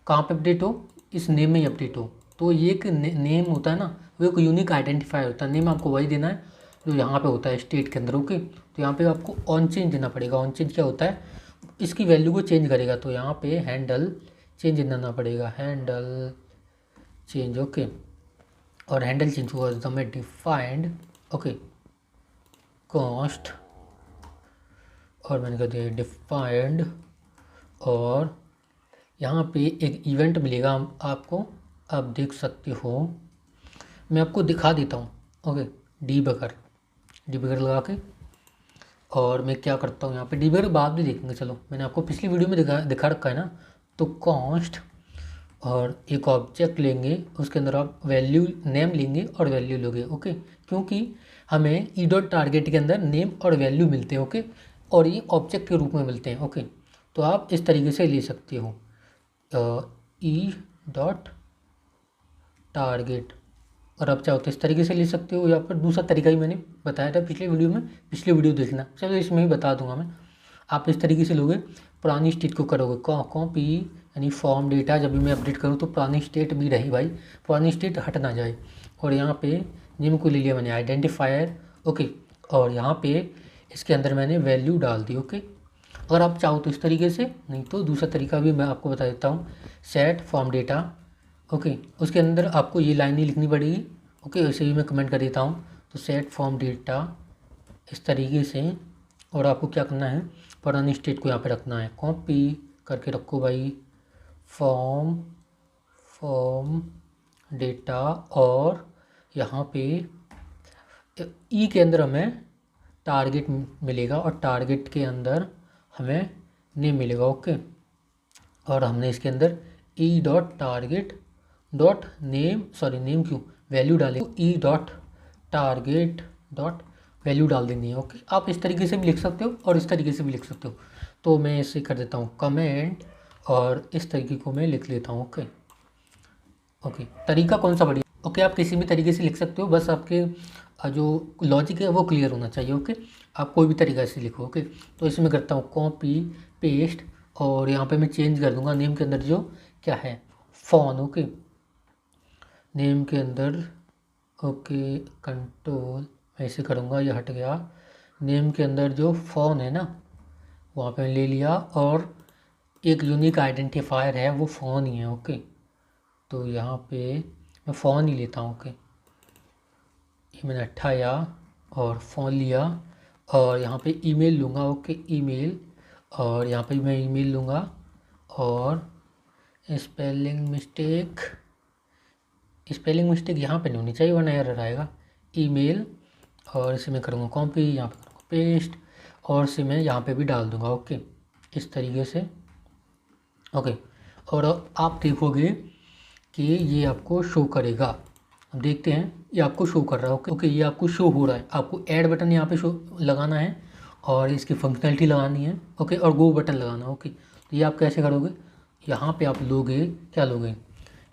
कहाँ पे अपडेट हो, इस नेम में ही अपडेट हो। तो ये एक नेम होता है ना, वो एक यूनिक आइडेंटिफायर होता है। नेम आपको वही देना है जो यहाँ पे होता है स्टेट के अंदर। ओके, तो यहाँ पे आपको ऑन चेंज देना पड़ेगा। ऑन चेंज क्या होता है, इसकी वैल्यू को चेंज करेगा। तो यहाँ पे हैंडल चेंज देना पड़ेगा, हैंडल चेंज। ओके, और हैंडल चेंज हुआ तो मैं डिफाइंड। ओके, कॉस्ट, और मैंने कर दिया डिफाइंड, और यहाँ पे एक इवेंट मिलेगा आपको, आप देख सकते हो, मैं आपको दिखा देता हूँ। ओके, डीबगर लगा के, और मैं क्या करता हूँ यहाँ पे डिबगर बाद भी देखेंगे। चलो मैंने आपको पिछली वीडियो में दिखा रखा है ना। तो कॉन्स्ट और एक ऑब्जेक्ट लेंगे, उसके अंदर आप वैल्यू नेम लेंगे और वैल्यू लोगे। ओके, क्योंकि हमें ई डॉट टारगेट के अंदर नेम और वैल्यू मिलते हैं। ओके, और ये ऑब्जेक्ट के रूप में मिलते हैं। ओके, तो आप इस तरीके से ले सकते हो ई डॉट टारगेट, और आप चाहो तो इस तरीके से ले सकते हो, या फिर दूसरा तरीका ही मैंने बताया था पिछले वीडियो में, पिछले वीडियो देखना। चलो इसमें ही बता दूंगा मैं। आप इस तरीके से लोगे, पुरानी स्टेट को करोगे कॉपी, यानी फॉर्म डेटा जब भी मैं अपडेट करूँ तो पुरानी स्टेट भी रही भाई, पुरानी स्टेट हट ना जाए। और यहाँ पे नेम को ले लिया मैंने आइडेंटिफायर। ओके, और यहाँ पे इसके अंदर मैंने वैल्यू डाल दी। ओके, अगर आप चाहो तो इस तरीके से, नहीं तो दूसरा तरीका भी मैं आपको बता देता हूँ, सेट फॉर्म डेटा। ओके, उसके अंदर आपको ये लाइन ही लिखनी पड़ेगी। ओके, वैसे भी मैं कमेंट कर देता हूँ। तो सेट फॉर्म डेटा इस तरीके से, और आपको क्या करना है, पुरानी स्टेट को यहाँ पे रखना है, कॉपी करके रखो भाई फॉर्म डेटा, और यहाँ पे ई के अंदर हमें टारगेट मिलेगा और टारगेट के अंदर हमें नेम मिलेगा। ओके, और हमने इसके अंदर ई dot target dot name, sorry name क्यों, वैल्यू डालेंगे, ई डॉट टारगेट डॉट वैल्यू डाल देनी है। ओके, आप इस तरीके से भी लिख सकते हो और इस तरीके से भी लिख सकते हो। तो मैं इसे कर देता हूँ कमेंट, और इस तरीके को मैं लिख लेता हूँ। ओके ओके, तरीका कौन सा बढ़िया? ओके, आप किसी भी तरीके से लिख सकते हो, बस आपके जो लॉजिक है वो क्लियर होना चाहिए। ओके, आप कोई भी तरीका से लिखो। ओके, तो इसमें करता हूँ कॉपी पेस्ट, और यहाँ पे मैं चेंज कर दूँगा नेम के अंदर जो क्या है, फ़ॉन। ओके, नेम के अंदर ओके कंट्रोल ऐसे करूँगा, ये हट गया। नेम के अंदर जो फ़ॉन है ना, वहाँ पे ले लिया, और एक यूनिक आइडेंटिफायर है वो फ़ोन ही है। ओके, तो यहाँ पे मैं फ़ोन ही लेता हूँ। ओके, ये मैंने हटाया और फ़ोन लिया, और यहाँ पे ईमेल लूँगा। ओके, ईमेल, और यहाँ पे मैं ईमेल लूँगा, और स्पेलिंग मिस्टेक यहाँ पे नहीं होनी चाहिए वरना एरर आएगा। ईमेल, और इसे मैं करूँगा कॉपी, यहाँ पे करूँगा पेस्ट, और इसे मैं यहाँ पे भी डाल दूँगा। ओके, इस तरीके से। ओके, और आप देखोगे कि ये आपको शो करेगा। अब देखते हैं, ये आपको शो कर रहा है। ओके ओके, ये आपको शो हो रहा है। आपको ऐड बटन यहाँ पे शो लगाना है, और इसकी फंक्शनैलिटी लगानी है। ओके, और गो बटन लगाना है। ओके, तो ये आप कैसे करोगे, यहाँ पे आप लोगे, क्या लोगे,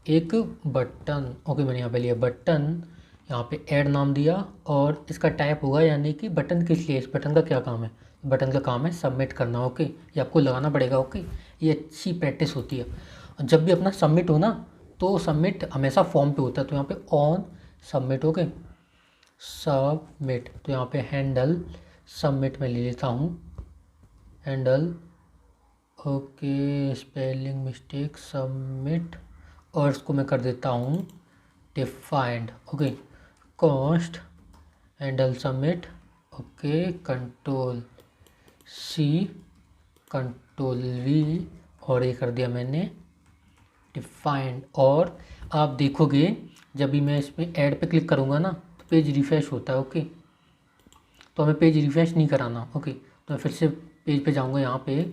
एक बटन। ओके, मैंने यहाँ पे लिया बटन, यहाँ पे ऐड नाम दिया, और इसका टाइप होगा, यानी कि बटन किस लिए, इस बटन का क्या काम है, बटन का काम है सबमिट करना। ओके, ये आपको लगाना पड़ेगा। ओके, ये अच्छी प्रैक्टिस होती है। जब भी अपना सबमिट हो ना, तो सबमिट हमेशा फॉर्म पे होता है, तो यहाँ पे ऑन सबमिट। ओके, सबमिट, तो यहाँ पे हैंडल सबमिट में ले लेता हूँ, handle. Okay, spelling mistake submit, और इसको मैं कर देता हूँ defined. Okay, cost handle submit. Okay, control C control V, और ये कर दिया मैंने डिफाइंड। और आप देखोगे जब भी मैं इसमें ऐड पे क्लिक करूँगा ना, तो पेज रिफ्रेश होता है। ओके, तो हमें पेज रिफ्रेश नहीं कराना। ओके, तो मैं फिर से पेज पे जाऊँगा यहाँ पे,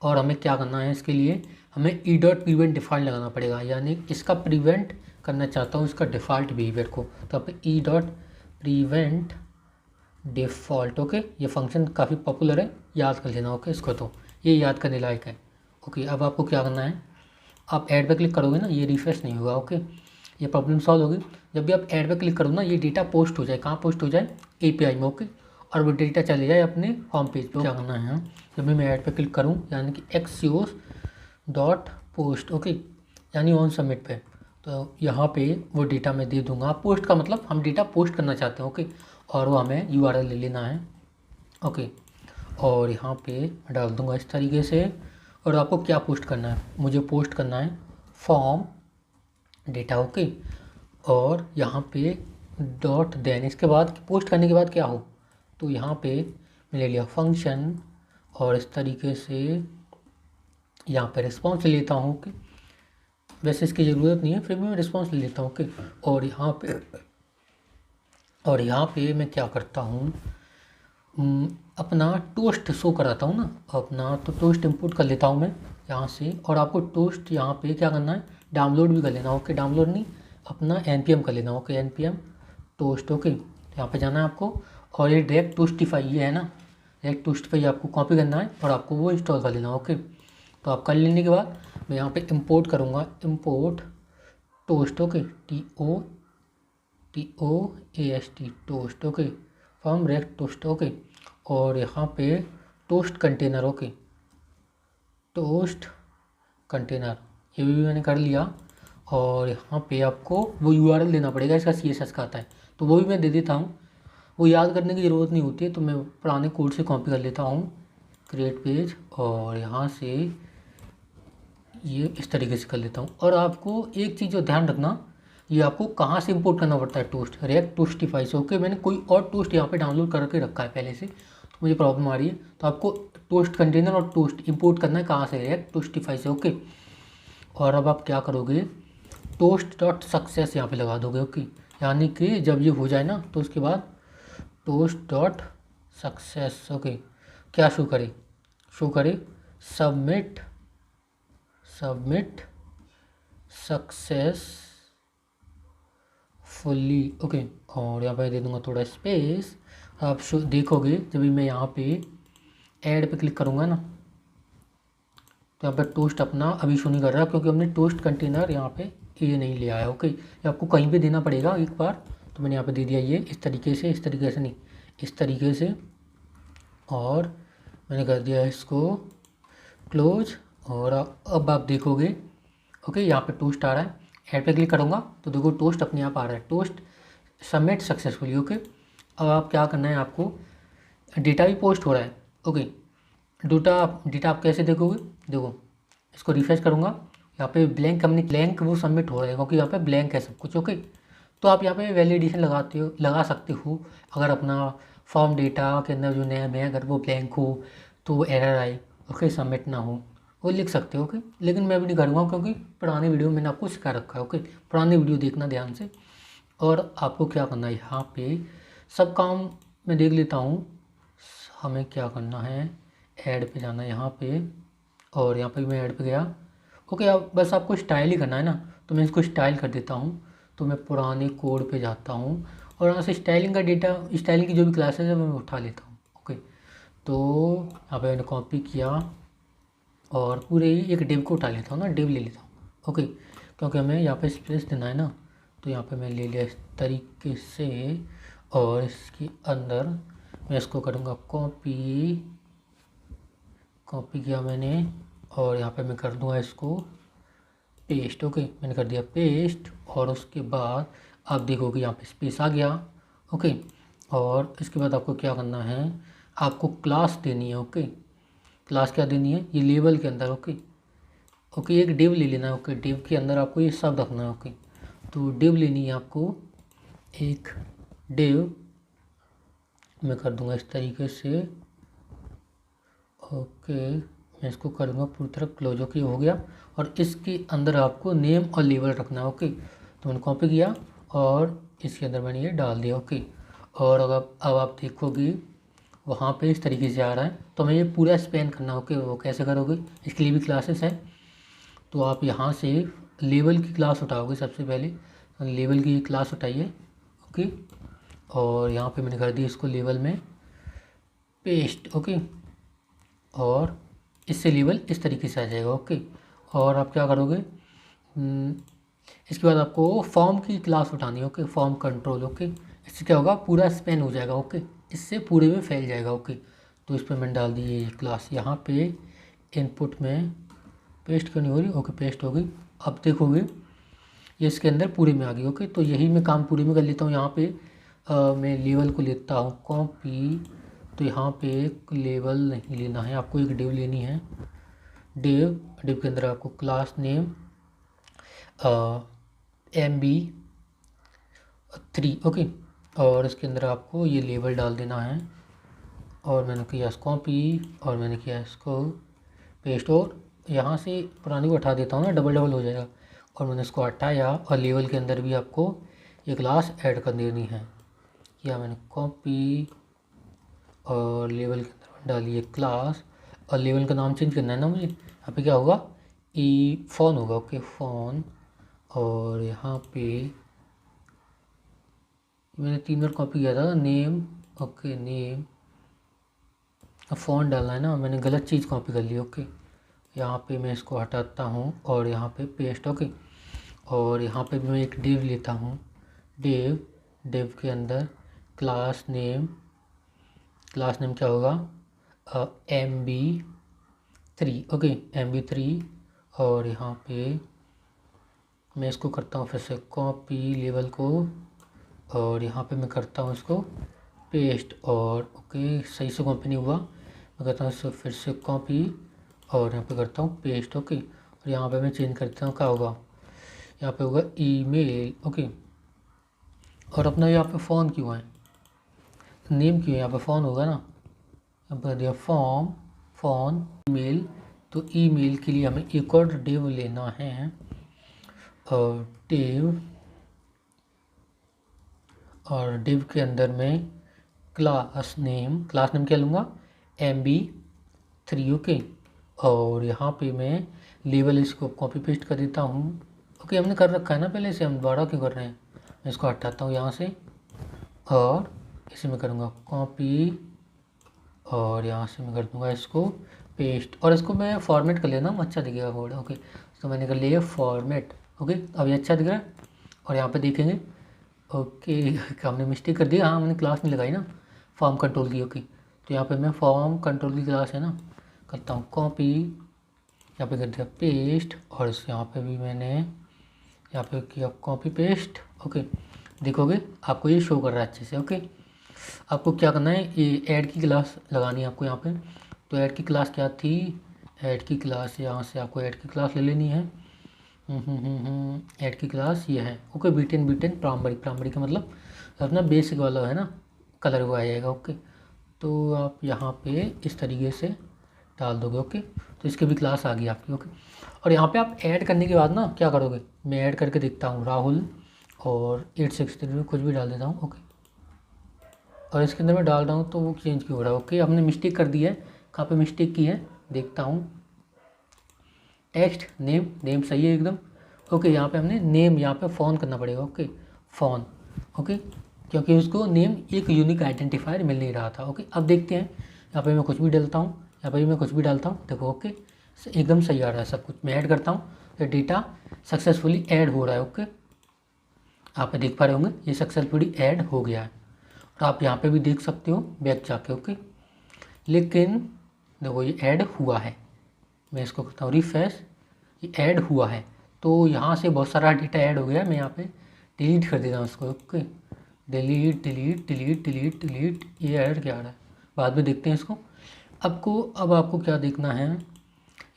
और हमें क्या करना है, इसके लिए हमें ई डॉट प्रिवेंट डिफ़ॉल्ट लगाना पड़ेगा, यानी इसका प्रिवेंट करना चाहता हूँ इसका डिफ़ॉल्ट बिहेवियर को। तो आप E dot prevent default. Okay, ये फंक्शन काफ़ी पॉपुलर है, याद कर लेना। ओके, इसको तो ये याद करने लायक है। ओके, अब आपको क्या करना है, आप ऐड पे क्लिक करोगे ना, ये रिफ्रेश नहीं होगा। ओके, ये प्रॉब्लम सॉल्व होगी। जब भी आप ऐड पे क्लिक करो ना, ये डेटा पोस्ट हो जाए, कहाँ पोस्ट हो जाए, API में। ओके, और वो डेटा चले जाए अपने होम पेज पे। क्या करना है, जब भी मैं ऐड पे क्लिक करूँ, यानी कि एक्सियोस डॉट पोस्ट। ओके, यानी ऑन सबमिट पे, तो यहाँ पे वो डेटा मैं दे दूँगा। पोस्ट का मतलब हम डेटा पोस्ट करना चाहते हैं। ओके, और वो हमें URL ले लेना है। ओके, और यहाँ पे डाल दूँगा इस तरीके से। और आपको क्या पोस्ट करना है, मुझे पोस्ट करना है फॉर्म डेटा। ओके, और यहाँ पे डॉट देन, इसके बाद पोस्ट करने के बाद क्या हो, तो यहाँ पे मैं ले लिया फंक्शन, और इस तरीके से यहाँ पे रिस्पॉन्स ले लेता हूँ। कि वैसे इसकी ज़रूरत नहीं है, फिर भी मैं रिस्पॉन्स ले लेता हूँ। कि और यहाँ पे मैं क्या करता हूँ, अपना टोस्ट शो कराता हूँ ना अपना, तो टोस्ट इंपोर्ट कर लेता हूँ मैं यहाँ से। और आपको टोस्ट यहाँ पे क्या करना है, डाउनलोड भी कर लेना। ओके, डाउनलोड नहीं, अपना npm कर लेना। Okay, npm toast. ओके, यहाँ पे जाना है आपको, और ये डायरेक्ट टोस्टिफाई ये है ना, डायरेक्ट टोस्टिफाई आपको कॉपी करना है और आपको वो इंस्टॉल कर लेना। ओके, तो आप कर लेने के बाद मैं यहाँ पे इंपोर्ट करूँगा, import toast. Okay, TOAST toast. Okay, from react toast. Okay, और यहाँ पे toast container. Okay, toast container ये भी मैंने कर लिया। और यहाँ पे आपको वो URL देना पड़ेगा, इसका CSS का आता है, तो वो भी मैं दे देता हूँ। वो याद करने की ज़रूरत नहीं होती है, तो मैं पुराने कोड से कॉपी कर लेता हूँ, क्रिएट पेज, और यहाँ से ये इस तरीके से कर लेता हूँ। और आपको एक चीज़ जो ध्यान रखना, ये आपको कहाँ से इंपोर्ट करना पड़ता है, टोस्ट, रेक्ट टोस्टिफाई से। ओके, मैंने कोई और टोस्ट यहाँ पे डाउनलोड करके रखा है पहले से, तो मुझे प्रॉब्लम आ रही है, तो आपको टोस्ट कंटेनर और टोस्ट इंपोर्ट करना है कहाँ से, रेक्ट टोस्टिफाई से। ओके, और अब आप क्या करोगे, टोस्ट डॉट सक्सेस यहाँ पे लगा दोगे। ओके, यानी कि जब ये हो जाए ना, तो उसके बाद टोस्ट डॉट सक्सेस। ओके, क्या शो करे सबमिट सक्सेसफुली। ओके, और यहाँ पे दे दूँगा थोड़ा स्पेस। आप देखोगे जब भी मैं यहाँ पे ऐड पे क्लिक करूँगा ना, तो यहाँ पर टोस्ट अपना अभी शो नहीं कर रहा, क्योंकि हमने टोस्ट कंटेनर यहाँ पे ये नहीं लिया है। ओके, ये आपको कहीं पे देना पड़ेगा एक बार, तो मैंने यहाँ पे दे दिया ये इस तरीके से नहीं, इस तरीके से, और मैंने कर दिया इसको क्लोज। और अब आप देखोगे, ओके, यहाँ पे टोस्ट आ रहा है, ऐड पे क्लिक करूँगा तो देखो टोस्ट अपने आप आ रहा है, टोस्ट सबमिट सक्सेसफुली। ओके, अब आप क्या करना है, आपको डेटा भी पोस्ट हो रहा है। ओके, डेटा आप कैसे देखोगे, देखो इसको रिफ्रेश करूँगा, यहाँ पे ब्लैंक वो सबमिट हो रहा है, क्योंकि यहाँ पे ब्लैंक है सब कुछ। ओके, तो आप यहाँ पे वैलिडेशन लगा सकते हो, अगर अपना फॉर्म डेटा के अंदर जो नेम है अगर वो ब्लैंक हो तो वो एरर आए, ओके, सबमिट ना हो, वो लिख सकते हो। ओके, लेकिन मैं भी नहीं करूँगा, क्योंकि पुराने वीडियो मैंने आपको सिखा रखा है। ओके, पुराने वीडियो देखना ध्यान से। और आपको क्या करना है, यहाँ पे सब काम मैं देख लेता हूँ, हमें क्या करना है, ऐड पे जाना है यहाँ पे, और यहाँ पे मैं ऐड पे गया। ओके, अब बस आपको स्टाइल ही करना है ना, तो मैं इसको स्टाइल कर देता हूँ। तो मैं पुराने कोड पे जाता हूँ, और यहाँ से स्टाइलिंग का डेटा, स्टाइलिंग की जो भी क्लासेस है मैं उठा लेता हूँ। ओके, तो यहाँ पे मैंने कॉपी किया, और पूरे ही एक डिव को उठा लेता हूँ ना, डिव ले लेता हूँ। ओके, क्योंकि हमें यहाँ पे स्पेस देना है ना, तो यहाँ पे मैं ले लिया इस तरीके से, और इसके अंदर मैं इसको करूँगा कॉपी किया मैंने, और यहाँ पे मैं कर दूँगा इसको पेस्ट। ओके, मैंने कर दिया पेस्ट, और उसके बाद आप देखोगे यहाँ पे स्पेस आ गया। ओके, और इसके बाद आपको क्या करना है, आपको क्लास देनी है। ओके, क्लास क्या देनी है, ये लेवल के अंदर। ओके, एक डिव ले लेना है। ओके, डिव के अंदर आपको ये सब रखना है। ओके, तो डिव लेनी है आपको, एक डिव मैं कर दूंगा इस तरीके से। ओके, मैं इसको कर दूंगा पूरी तरह क्लोज। ओके, हो गया, और इसके अंदर आपको नेम और लेवल रखना है। ओके, तो मैंने कॉपी किया और इसके अंदर मैंने ये डाल दिया। ओके, और अब आप देखोगे वहाँ पे इस तरीके से आ रहा है, तो हमें ये पूरा स्पैन करना। ओके, वो कैसे करोगे, इसके लिए भी क्लासेस हैं। तो आप यहाँ से लेवल की क्लास उठाओगे, सबसे पहले लेवल की क्लास उठाइए। ओके, और यहाँ पे मैंने कर दी इसको लेवल में पेस्ट। ओके, और इससे लेवल इस तरीके से आ जाएगा। ओके, और आप क्या करोगे, इसके बाद आपको फॉर्म की क्लास उठानी है। Okay, form control. ओके, इससे क्या होगा, पूरा स्पैन हो जाएगा। ओके, इससे पूरे में फैल जाएगा। ओके, तो इस पर मैंने डाल दी ये क्लास यहाँ पे इनपुट में, पेस्ट क्यों नहीं हो रही, ओके पेस्ट हो गई। अब देखोगे ये इसके अंदर पूरे में आ गई। ओके, तो यही मैं काम पूरे में कर लेता हूँ। यहाँ पे मैं लेवल को लेता हूँ कॉपी, तो यहाँ पे एक लेवल नहीं लेना है, आपको एक डिव लेनी है। डिव के अंदर आपको क्लास नेम MB3। ओके, और इसके अंदर आपको ये लेवल डाल देना है, और मैंने किया कॉपी, और मैंने किया इसको पेस्ट, और यहाँ से पुरानी को हटा देता हूँ ना, डबल हो जाएगा, और मैंने इसको हटाया। और लेवल के अंदर भी आपको ये क्लास ऐड कर देनी है, किया मैंने कॉपी, और लेवल के अंदर डालिए क्लास, और लेवल का नाम चेंज करना है ना मुझे। यहाँ पे क्या होगा, ई फ़ोन होगा, ओके फ़ोन। और यहाँ पे मैंने 3 बार कॉपी किया था, नेम, ओके नेम, फ़ोन डालना है ना, मैंने गलत चीज़ कॉपी कर ली, ओके। यहाँ पे मैं इसको हटाता हूँ और यहाँ पे पेस्ट, ओके। और यहाँ पे भी मैं एक डिव लेता हूँ, डिव, डिव के अंदर क्लास नेम क्या होगा, MB3, ओके MB3। और यहाँ पे मैं इसको करता हूँ फिर से कॉपी लेवल को, और यहाँ पे मैं करता हूँ इसको पेस्ट, और ओके सही से कॉपी नहीं हुआ, मैं करता हूँ इसको फिर से कॉपी और यहाँ पे करता हूँ पेस्ट, ओके। और यहाँ पे मैं चेंज करता हूँ, क्या होगा, यहाँ पे होगा ईमेल, ओके। और अपना यहाँ पे फ़ोन क्यों है, नेम क्यों है, यहाँ पे फ़ोन होगा ना, यहाँ पर दिया फ़ोन ईमेल। तो ईमेल के लिए हमें एक और डिव लेना है, और डिव के अंदर मैं क्लास नेम क्या लूँगा, MB3, ओके। और यहाँ पे मैं लेवल इसको कॉपी पेस्ट कर देता हूँ, ओके। हमने कर रखा है ना पहले से, हम दोबारा क्यों कर रहे हैं। मैं इसको हटाता हूँ यहाँ से, और इसे मैं करूँगा कॉपी, और यहाँ से मैं कर दूँगा इसको पेस्ट, और इसको मैं फॉर्मेट कर लेना, अच्छा दिखेगा कोड, ओके। तो मैंने कर लिया फॉर्मेट, ओके। अब ये अच्छा दिख रहा है। और यहाँ पे देखेंगे, ओके हमने मिस्टेक कर दिया, हाँ मैंने क्लास नहीं लगाई ना, फॉर्म कंट्रोल की, ओके। तो यहाँ पे मैं फॉर्म कंट्रोल की क्लास है ना, करता हूँ कॉपी, यहाँ पे कर दिया पेस्ट, और इस यहाँ पे भी मैंने यहाँ पे किया कॉपी पेस्ट, ओके। देखोगे आपको ये शो कर रहा है अच्छे से, ओके। आपको क्या करना है, ये ऐड की क्लास लगानी है आपको यहाँ पे। तो ऐड की क्लास क्या थी, ऐड की क्लास यहाँ से आपको ऐड की क्लास ले लेनी है, ऐड की क्लास ये है, ओके। बीटेन प्राइमरी का मतलब अपना बेसिक वाला है ना, कलर वो आएगा, ओके। तो आप यहाँ पे इस तरीके से डाल दोगे, ओके। तो इसकी भी क्लास आ गई आपकी, ओके। और यहाँ पे आप ऐड करने के बाद ना क्या करोगे, मैं ऐड करके देखता हूँ, राहुल और 863 कुछ भी डाल देता हूँ, ओके। और इसके अंदर मैं डाल रहा हूँ तो वो चेंज क्यों हो रहा है, ओके। हमने मिस्टेक कर दी है, कहाँ पे मिस्टेक की है देखता हूँ, टेक्स्ट नेम सही है एकदम, ओके। यहाँ पे हमने नेम यहाँ पे फ़ोन करना पड़ेगा, ओके फ़ोन, ओके। क्योंकि उसको नेम एक यूनिक आइडेंटिफायर मिल नहीं रहा था, ओके। अब देखते हैं, यहाँ पे मैं कुछ भी डालता हूँ, यहाँ पे मैं कुछ भी डालता हूँ, देखो ओके एकदम सही आ रहा है सब कुछ। मैं ऐड करता हूँ तो डेटा सक्सेसफुली ऐड हो रहा है, ओके। आप देख पा रहे होंगे ये सक्सेसफुली ऐड हो गया है, और आप यहाँ पे भी देख सकते हो बैक जाके, ओके। लेकिन देखो ये ऐड हुआ है, मैं इसको करता हूँ रिफ्रेश, ये ऐड हुआ है। तो यहाँ से बहुत सारा डेटा ऐड हो गया, मैं यहाँ पे डिलीट कर देता हूँ उसको, ओके। डिलीट, ये ऐड क्या आ रहा है, बाद में देखते हैं इसको। अब आपको क्या देखना है,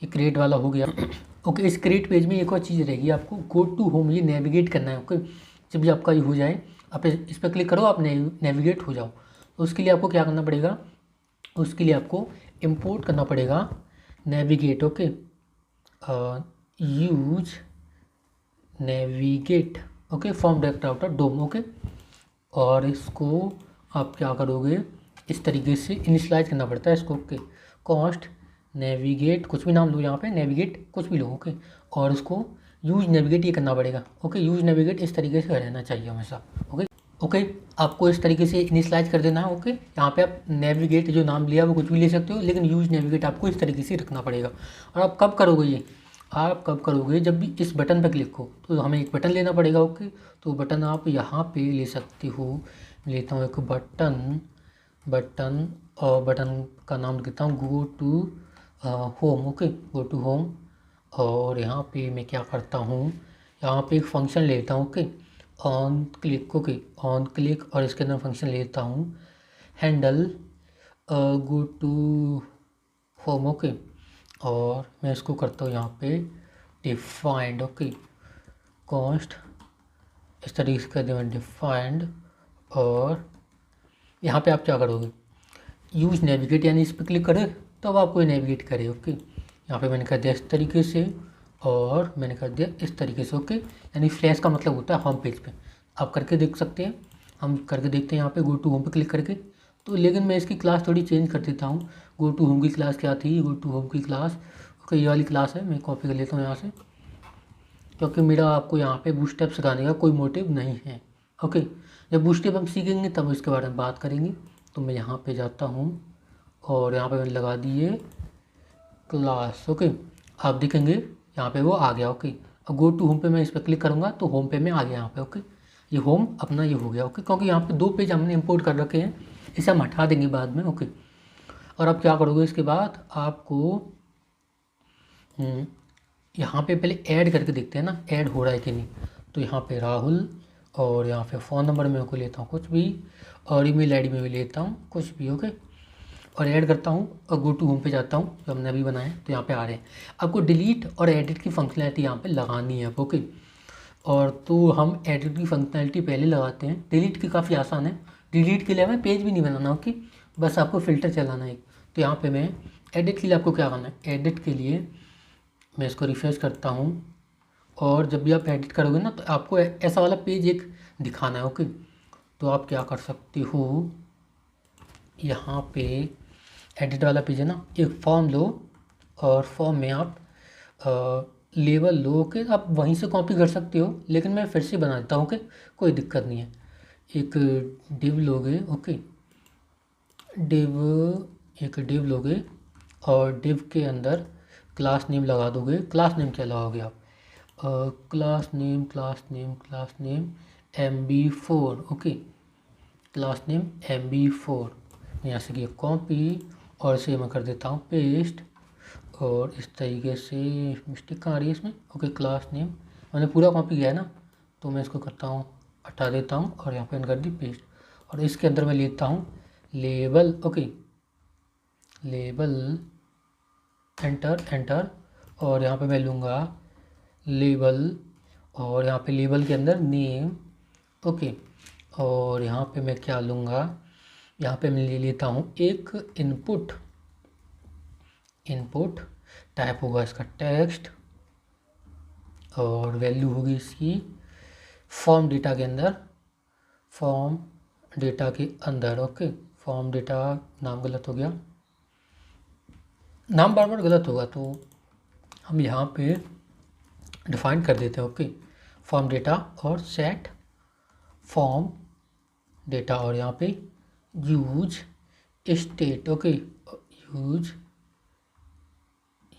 ये क्रिएट वाला हो गया, ओके। इस क्रिएट पेज में एक और चीज़ रहेगी, आपको गो टू होम ये नेविगेट करना है, ओके। जब भी आपका ये हो जाए, आप इस पर क्लिक करो, आप नेविगेट हो जाओ। तो उसके लिए आपको क्या करना पड़ेगा, उसके लिए आपको इंपोर्ट करना पड़ेगा navigate, okay. Use navigate, okay, from direct router DOM, okay. और इसको आप क्या करोगे, इस तरीके से इनिशियलाइज करना पड़ता है इसको, ओके। कॉस्ट नेविगेट कुछ भी नाम लो, यहाँ पे नेविगेट कुछ भी लो, ओके। और इसको यूज नेविगेट ये करना पड़ेगा, ओके। यूज नेविगेट इस तरीके से रहना चाहिए हमेशा, ओके। ओके आपको इस तरीके से इनिशियलाइज कर देना है, ओके। यहाँ पे आप नेविगेट जो नाम लिया वो कुछ भी ले सकते हो, लेकिन यूज नेविगेट आपको इस तरीके से रखना पड़ेगा। और आप कब करोगे ये, आप कब करोगे, जब भी इस बटन पर क्लिक हो, तो हमें एक बटन लेना पड़ेगा, ओके। तो बटन आप यहाँ पे ले सकते हो, लेता हूँ एक बटन और बटन का नाम लिखता हूँ go to home, okay, go to home. और यहाँ पे मैं क्या करता हूँ, यहाँ पे एक फंक्शन लेता हूँ, okay, on click, okay, on click. और इसके अंदर फंक्शन लेता हूँ handle go to home, okay. और मैं इसको करता हूँ यहाँ पे डिफाइंड, ओके, कॉस्ट इस तरीके से कर दिया डिफाइंड। और यहाँ पे आप क्या करोगे, यूज नेविगेट, यानी इस पर क्लिक करें तो अब आपको नेविगेट करे, ओके। यहाँ पे मैंने कर दिया इस तरीके से, और मैंने कर दिया इस तरीके से, ओके। यानी फ्लैश का मतलब होता है होम पेज पे, आप करके देख सकते हैं, हम करके देखते हैं। यहाँ पे गो टू होम पे क्लिक करके तो लेकिन मैं इसकी क्लास थोड़ी चेंज कर देता हूँ। गो टू होम की क्लास क्या थी, गो टू होम की क्लास ओके ये वाली क्लास है, मैं कॉपी कर लेता हूँ यहाँ से, क्योंकि मेरा आपको यहाँ पे बूटस्ट्रैप सिखाने का कोई मोटिव नहीं है। ओके, जब बूटस्ट्रैप हम सीखेंगे तब इसके बारे में बात करेंगे। तो मैं यहाँ पे जाता हूँ और यहाँ पे मैंने लगा दिए क्लास। ओके, आप देखेंगे यहाँ पे वो आ गया। ओके, अब गो टू होम पे मैं इस पर क्लिक करूँगा तो होम पे में आ गया यहाँ पे। ओके, ये होम अपना ये हो गया। ओके, क्योंकि यहाँ पे 2 पेज हमने इंपोर्ट कर रखे हैं, इसे हम हटा देंगे बाद में। ओके, और अब क्या करोगे इसके बाद आपको यहाँ पे पहले ऐड करके देखते हैं ना, ऐड हो रहा है कि नहीं। तो यहाँ पे राहुल और यहाँ पे फ़ोन नंबर में को लेता हूँ कुछ भी, और ईमेल आईडी में भी लेता हूँ कुछ भी। ओके, और ऐड करता हूँ और गो टू होम पे जाता हूँ, जो हमने अभी बनाया तो यहाँ पे आ रहे हैं। आपको डिलीट और एडिट की फंक्शनैलिटी यहाँ पे लगानी है। ओके, और तो हम एडिट की फंक्शनैलिटी पहले लगाते हैं। डिलीट की काफ़ी आसान है, डिलीट के लिए हमें पेज भी नहीं बनाना। ओके, बस आपको फ़िल्टर चलाना है। तो यहाँ पे मैं एडिट के लिए आपको क्या करना है, एडिट के लिए मैं इसको रिफ्रेश करता हूँ, और जब भी आप एडिट करोगे ना तो आपको ऐसा वाला पेज एक दिखाना है। ओके, तो आप क्या कर सकते हो, यहाँ पे एडिट वाला पेज है ना, एक फॉर्म लो और फॉर्म में आप लेबल लो के आप वहीं से कॉपी कर सकते हो, लेकिन मैं फिर से बना देता हूँ। ओके, कोई दिक्कत नहीं है। एक डिव लोगे। ओके, एक डिव लोगे और डिव के अंदर क्लास नेम लगा दोगे। क्लास नेम क्या लगाओगे आप, class name MB4। Okay, class name MB4 यहाँ से किया कॉपी और इसे मैं कर देता हूँ पेस्ट, और इस तरीके से मिस्टेक कहाँ आ रही है इसमें। ओके, क्लास नेम मैंने पूरा कॉपी किया है ना, तो मैं इसको करता हूँ हटा देता हूँ और यहाँ पे कर दी पेस्ट, और इसके अंदर मैं लेता हूँ लेबल। ओके, लेबल एंटर, और यहाँ पे मैं लूँगा लेबल, और यहाँ पे लेबल के अंदर नेम। ओके, और यहाँ पे मैं क्या लूँगा, यहाँ पे मैं ले लेता हूँ एक इनपुट टाइप होगा इसका टेक्स्ट, और वैल्यू होगी इसकी फॉर्म डेटा के अंदर, फॉर्म डेटा के अंदर। ओके, फॉर्म डेटा नाम गलत हो गया, नाम बार गलत होगा तो हम यहाँ पे डिफाइन कर देते हैं। ओके, फॉर्म डेटा और सेट फॉर्म डेटा, और यहाँ पे use state. Okay,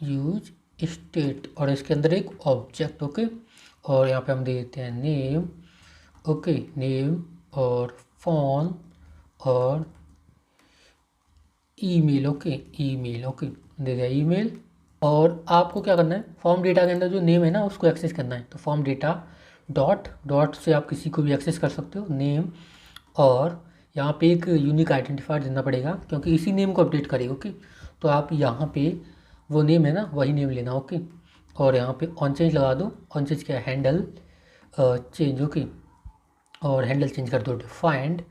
use state, और इसके अंदर एक ऑब्जेक्ट। ओके, और यहाँ पे हम दे देते हैं नेम। ओके, नेम और फ़ोन और ईमेल। Okay, email. ओके, दे दिया ईमेल। और आपको क्या करना है, फॉर्म डेटा के अंदर जो नेम है ना उसको एक्सेस करना है। तो फॉर्म डेटा डॉट से आप किसी को भी एक्सेस कर सकते हो नेम, और यहाँ पे एक यूनिक आइडेंटिफायर देना पड़ेगा क्योंकि इसी नेम को अपडेट करेगा। ओके, तो आप यहाँ पे वो नेम है ना वही नेम लेना। ओके, और यहाँ पे ऑन चेंज लगा दो। ऑन चेंज क्या है, हैंडल चेंज। ओके, और हैंडल चेंज कर दो डिफाइंड।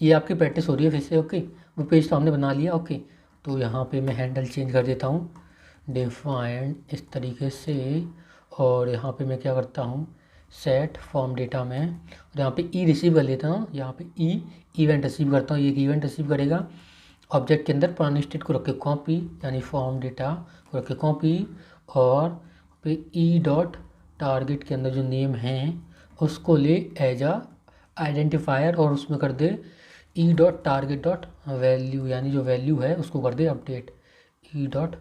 ये आपकी प्रैक्टिस हो रही है फिर से। ओके, वो पेज तो हमने बना लिया। ओके, तो यहाँ पे मैं हैंडल चेंज कर देता हूँ डिफाइंड इस तरीके से, और यहाँ पे मैं क्या करता हूँ सेट फॉर्म डेटा में, और यहाँ पे ई रिसीव कर लेता हूँ। यहाँ पे ई इवेंट रिसीव करता हूँ, ये एक इवेंट रिसीव करेगा ऑब्जेक्ट के अंदर। पुरानी स्टेट को रख के कॉपी, यानी फॉर्म डेटा को रख के कॉपी, और पे ई डॉट टारगेट के अंदर जो नेम है उसको ले एज आ आइडेंटिफायर, और उसमें कर दे e dot target dot value, यानी जो वैल्यू है उसको कर दे update, e dot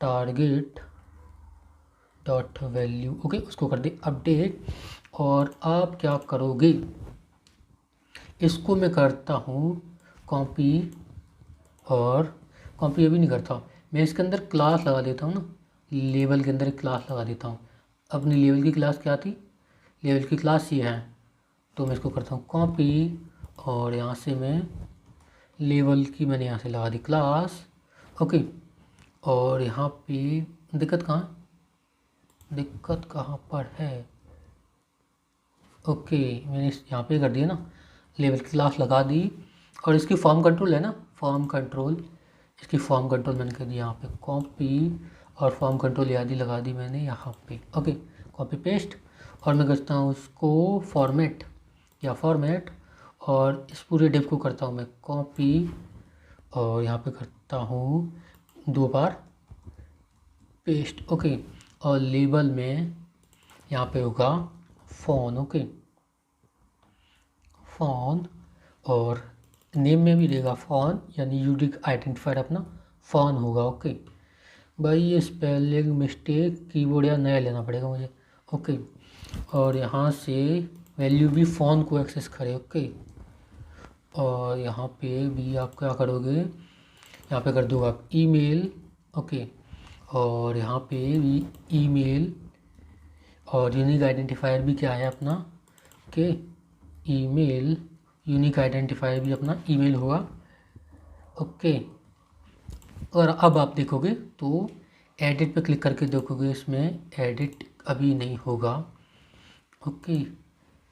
target dot value. Okay, उसको कर दे अपडेट। और आप क्या करोगे, इसको मैं करता हूँ कॉपी, और कॉपी अभी नहीं करता हूँ मैं, इसके अंदर क्लास लगा देता हूँ ना, लेवल के अंदर एक क्लास लगा देता हूँ। अपनी लेवल की क्लास क्या थी, लेवल की क्लास ये है, तो मैं इसको करता हूँ कॉपी, और यहाँ से मैं लेवल की मैंने यहाँ से लगा दी क्लास। ओके, और यहाँ पे दिक्कत कहाँ पर है। ओके, मैंने यहाँ पे कर दिया ना, लेवल की क्लास लगा दी, और इसकी फॉर्म कंट्रोल है ना, फॉर्म कंट्रोल, इसकी फॉर्म कंट्रोल मैंने कर दिया यहाँ पे कॉपी, और फॉर्म कंट्रोल याद ही लगा दी मैंने यहाँ पे। ओके, कॉपी पेस्ट, और मैं करता हूँ उसको फॉर्मेट, और इस पूरे डिव को करता हूँ मैं कॉपी और यहाँ पे करता हूँ 2 बार पेस्ट। ओके, और लेबल में यहाँ पे होगा फ़ोन। ओके, फ़ोन, और नेम में भी देगा फ़ोन, यानी यूनिक आइडेंटिफायर अपना फ़ोन होगा। ओके भाई, ये स्पेलिंग मिस्टेक कीबोर्ड या नया लेना पड़ेगा मुझे। ओके, और यहाँ से वैल्यू भी फ़ोन को एक्सेस करे। ओके, और यहाँ पे भी आप क्या करोगे, यहाँ पे कर दो आप ईमेल। ओके, और यहाँ पे भी ईमेल, और यूनिक आइडेंटिफायर भी क्या है अपना। ओके, ईमेल, यूनिक आइडेंटिफायर भी अपना ईमेल होगा। ओके, और अब आप देखोगे तो एडिट पे क्लिक करके देखोगे, इसमें एडिट अभी नहीं होगा। ओके,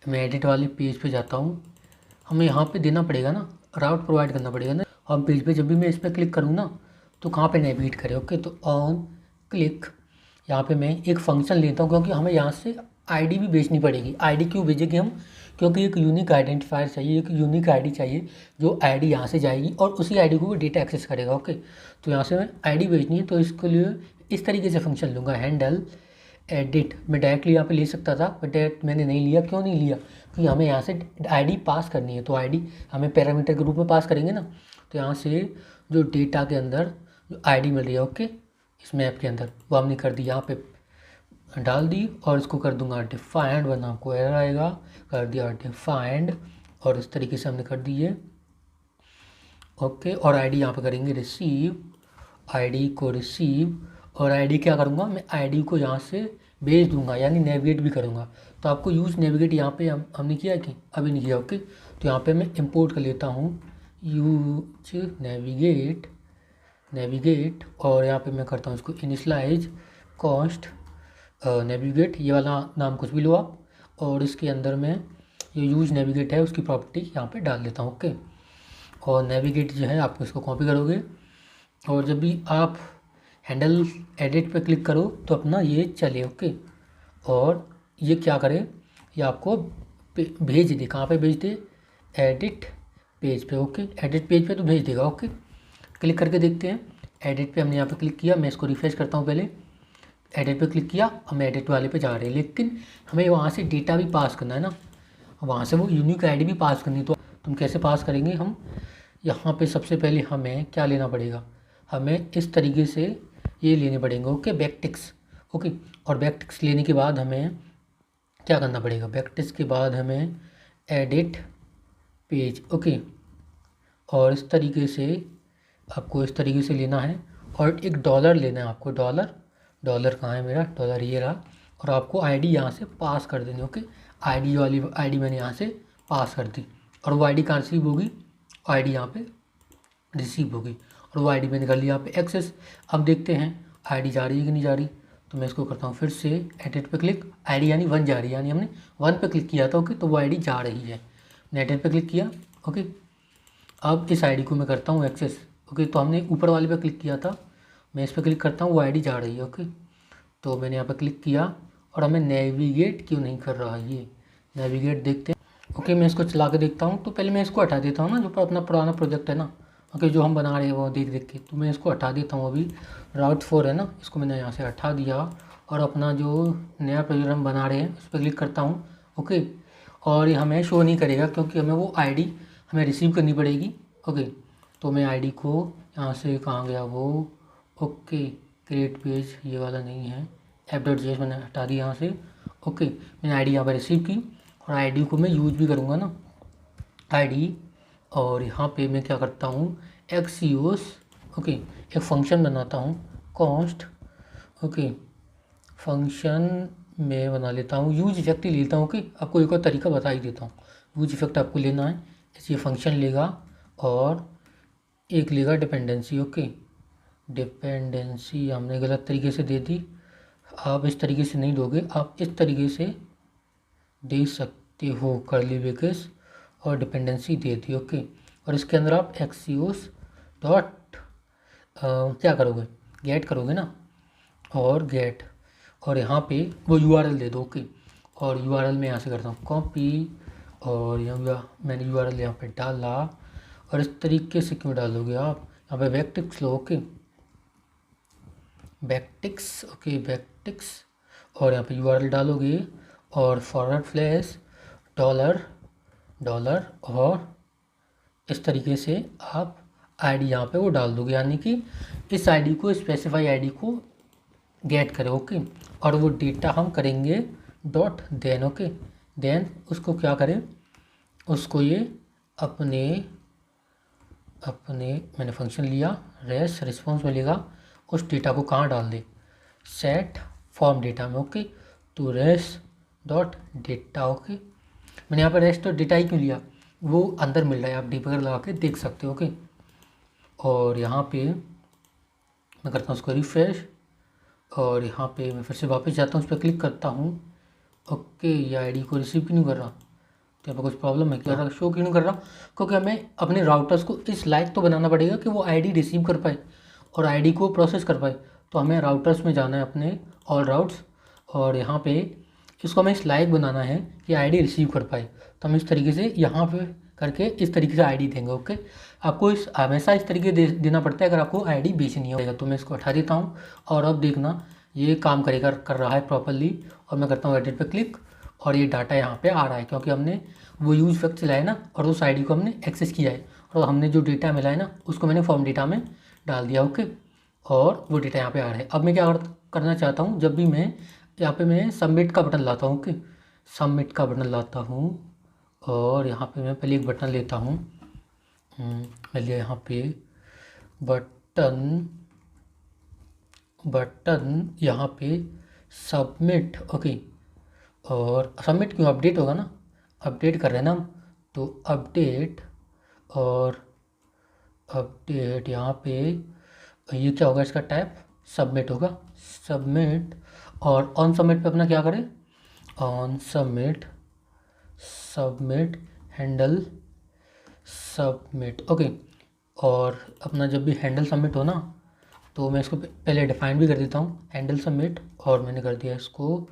मैं एडिट वाले पेज पे जाता हूँ। हमें यहाँ पे देना पड़ेगा ना, राउट प्रोवाइड करना पड़ेगा ना। हम पेज पे जब भी मैं इस पर क्लिक करूँ ना तो कहाँ पे नेविगेट करें। ओके, तो ऑन क्लिक, यहाँ पे मैं एक फ़ंक्शन लेता हूँ क्योंकि हमें यहाँ से आईडी भी भेजनी पड़ेगी। आईडी क्यों भेजेंगे हम, क्योंकि एक यूनिक आइडेंटिफायर चाहिए, एक यूनिक आईडी चाहिए जो आईडी यहाँ से जाएगी और उसी आईडी को वो डेटा एक्सेस करेगा। ओके, तो यहाँ से मैं आईडी भेजनी है, तो इसके लिए इस तरीके से फंक्शन लूँगा, हैंडल एडिट। मैं डायरेक्टली यहाँ पे ले सकता था बट डायरेक्ट मैंने नहीं लिया। क्यों नहीं लिया, क्योंकि हमें यहाँ से आईडी पास करनी है, तो आईडी हमें पैरामीटर के रूप में पास करेंगे ना। तो यहाँ से जो डेटा के अंदर जो आईडी मिल रही है, ओके, इस मैप के अंदर, वो हमने कर दी, यहाँ पे डाल दी, और इसको कर दूंगा डिफाइंड, वरना आपको एरर आएगा। कर दिया डिफाइंड, और इस तरीके से हमने कर दी है। ओके, और आईडी यहाँ पे करेंगे रिसीव, आईडी को रिसीव, और आईडी क्या करूँगा मैं, आईडी को यहाँ से भेज दूंगा, यानी नेविगेट भी करूँगा। तो आपको यूज़ नेविगेट यहाँ पे हमने किया कि अभी नहीं किया। ओके, तो यहाँ पे मैं इंपोर्ट कर लेता हूँ यूज नेविगेट, नेविगेट, और यहाँ पे मैं करता हूँ इसको इनिशलाइज कॉस्ट नेविगेट, ये वाला नाम कुछ भी लो आप, और इसके अंदर में ये यूज नेविगेट है उसकी प्रॉपर्टी यहाँ पे डाल देता हूँ। ओके, और नेविगेट जो है आपको इसको कॉपी करोगे, और जब भी आप हैंडल एडिट पे क्लिक करो तो अपना ये चले। ओके, और ये क्या करे, ये आपको भेज दे, कहाँ पे भेज दे, एडिट पेज पे। ओके, एडिट पेज पे तो भेज देगा। ओके, क्लिक करके देखते हैं। एडिट पे हमने यहाँ पे क्लिक किया, मैं इसको रिफ्रेश करता हूँ। पहले एडिट पे क्लिक किया, अब मैं एडिट वाले पे जा रहे हैं, लेकिन हमें वहाँ से डेटा भी पास करना है ना, वहाँ से वो यूनिक आईडी भी पास करनी है। तो तुम कैसे पास करेंगे, हम यहाँ पे सबसे पहले हमें क्या लेना पड़ेगा, हमें इस तरीके से ये लेने पड़ेंगे। Okay, backticks. ओके, और बैकटिक्स लेने के बाद हमें क्या करना पड़ेगा, बैकटिक्स के बाद हमें एडिट पेज। ओके, और इस तरीके से आपको इस तरीके से लेना है, और एक डॉलर लेना है आपको, डॉलर, डॉलर कहाँ है मेरा, डॉलर ये रहा, और आपको आईडी यहाँ से पास कर देनी। ओके, आईडी वाली आईडी मैंने यहाँ से पास कर दी, और वो आईडी कहाँ रिसीव होगी, आईडी यहाँ पे रिसीव होगी, और वो आईडी मैंने कर लिया यहाँ पे एक्सेस। अब देखते हैं आईडी जा रही है कि नहीं जा रही। तो मैं इसको करता हूँ फिर से एडिट पे क्लिक, आईडी यानी 1 जा रही है, यानी हमने 1 पे क्लिक किया था। ओके, तो वो आईडी जा रही है, मैंने एडिट पे क्लिक किया। ओके, अब इस आईडी को मैं करता हूँ एक्सेस। ओके, तो हमने ऊपर वाले पे क्लिक किया था, मैं इस पर क्लिक करता हूँ, वो आईडी जा रही है। ओके, तो मैंने यहाँ पर क्लिक किया, और हमें नेविगेट क्यों नहीं कर रहा है, ये नेविगेट देखते हैं। ओके, मैं इसको चला के देखता हूँ। तो पहले मैं इसको हटा देता हूँ ना, जो अपना पुराना प्रोजेक्ट है ना, ओके, जो हम बना रहे हैं वो देख देख के, तो मैं इसको हटा देता हूँ। अभी राउट 4 है ना, इसको मैंने यहाँ से हटा दिया, और अपना जो नया प्रोजेक्ट हम बना रहे हैं उस पर क्लिक करता हूँ। ओके, और ये हमें शो नहीं करेगा क्योंकि हमें वो आईडी हमें रिसीव करनी पड़ेगी। ओके, तो मैं आईडी को यहाँ से, कहाँ गया वो, ओके, क्रिएट पेज, ये वाला नहीं है, app.js मैंने हटा दिया यहाँ से। ओके, मैंने आईडी यहाँ पर रिसीव की, और आईडी को मैं यूज भी करूँगा ना, आईडी, और यहाँ पे मैं क्या करता हूँ, एक्सियोस। ओके, एक फंक्शन बनाता हूँ, कॉस्ट। ओके, फंक्शन में बना लेता हूँ, यूज इफेक्ट ही लेता हूँ। ओके, आपको एक और तरीका बता ही देता हूँ, यूज इफेक्ट आपको लेना है, ऐसे फंक्शन लेगा, और एक लेगा डिपेंडेंसी। ओके, डिपेंडेंसी हमने गलत तरीके से दे दी, आप इस तरीके से नहीं दोगे, आप इस तरीके से दे सकते हो, कर्ली ब्रैकेट्स और डिपेंडेंसी दे दी। ओके, और इसके अंदर आप एक्सियोस डॉट क्या करोगे, गेट करोगे ना, और गेट, और यहाँ पे वो यूआरएल दे दो। ओके, और यूआरएल में यहाँ से करता हूँ कॉपी, और मैंने यूआरएल यहाँ पे डाला। और इस तरीके से क्यों डालोगे आप, यहाँ पे बैकटिक्स लो। ओके बैकटिक्स, ओके बैकटिक्स, और यहाँ पे यूआरएल डालोगे और फॉरवर्ड स्लैश डॉलर और इस तरीके से आप आईडी यहाँ पे वो डाल दोगे, यानी कि इस आईडी को, स्पेसिफाई आईडी को गेट करें। ओके और वो डेटा हम करेंगे डॉट देन। ओके देन उसको क्या करें, उसको ये अपने मैंने फंक्शन लिया रेस रिस्पॉन्स मिलेगा, उस डेटा को कहाँ डाल दे, सेट फॉर्म डेटा में। ओके तो रेस डॉट डेटा। ओके मैंने यहाँ पर रेस डॉट डेटा ही क्यों लिया, वो अंदर मिल रहा है, आप डिबगर लगा के देख सकते हो। ओके और यहाँ पे मैं करता हूँ उसको रिफ्रेश, और यहाँ पे मैं फिर से वापस जाता हूँ, उस पर क्लिक करता हूँ। ओके ये आईडी को रिसीव क्यों नहीं कर रहा, तो यहाँ पर कुछ प्रॉब्लम है क्या, शो क्यों नहीं कर रहा, क्योंकि हमें अपने राउटर्स को इस लायक तो बनाना पड़ेगा कि वो आईडी रिसीव कर पाए और आईडी को प्रोसेस कर पाए। तो हमें राउटर्स में जाना है अपने ऑल राउट्स, और यहाँ पे इसको हमें इस लायक बनाना है कि आईडी रिसीव कर पाए। तो हम इस तरीके से यहाँ पे करके इस तरीके से आईडी देंगे। ओके आपको इस हमेशा इस तरीके देना पड़ता है अगर आपको आईडी बेचनी होगा। तो मैं इसको हटा देता हूँ और अब देखना ये काम करेगा, कर रहा है प्रॉपरली। और मैं करता हूँ एडिट पे क्लिक और ये डाटा यहाँ पे आ रहा है, क्योंकि हमने वो यूज फैक्ट चलाया है ना, और उस आईडी को हमने एक्सेस किया है, और हमने जो डेटा मिला है ना उसको मैंने फॉर्म डेटा में डाल दिया। ओके और वो डेटा यहाँ पे आ रहा है। अब मैं क्या करना चाहता हूँ, जब भी मैं यहाँ पे मैं सबमिट का बटन लाता हूँ। ओके सबमिट का बटन लाता हूँ, और यहाँ पे मैं पहले एक बटन लेता हूँ, मैं लिया यहाँ पे बटन यहाँ पे सबमिट। ओके और सबमिट क्यों, अपडेट होगा ना, अपडेट कर रहे हैं ना हम, तो अपडेट, और अपडेट यहाँ पे ये क्या होगा, इसका टाइप सबमिट होगा, सबमिट। और ऑन सबमिट पे अपना क्या करें, on submit handle submit. Okay और अपना जब भी हैंडल सबमिट हो ना, तो मैं इसको पहले डिफाइन भी कर देता हूँ हैंडल सबमिट, और मैंने कर दिया इसको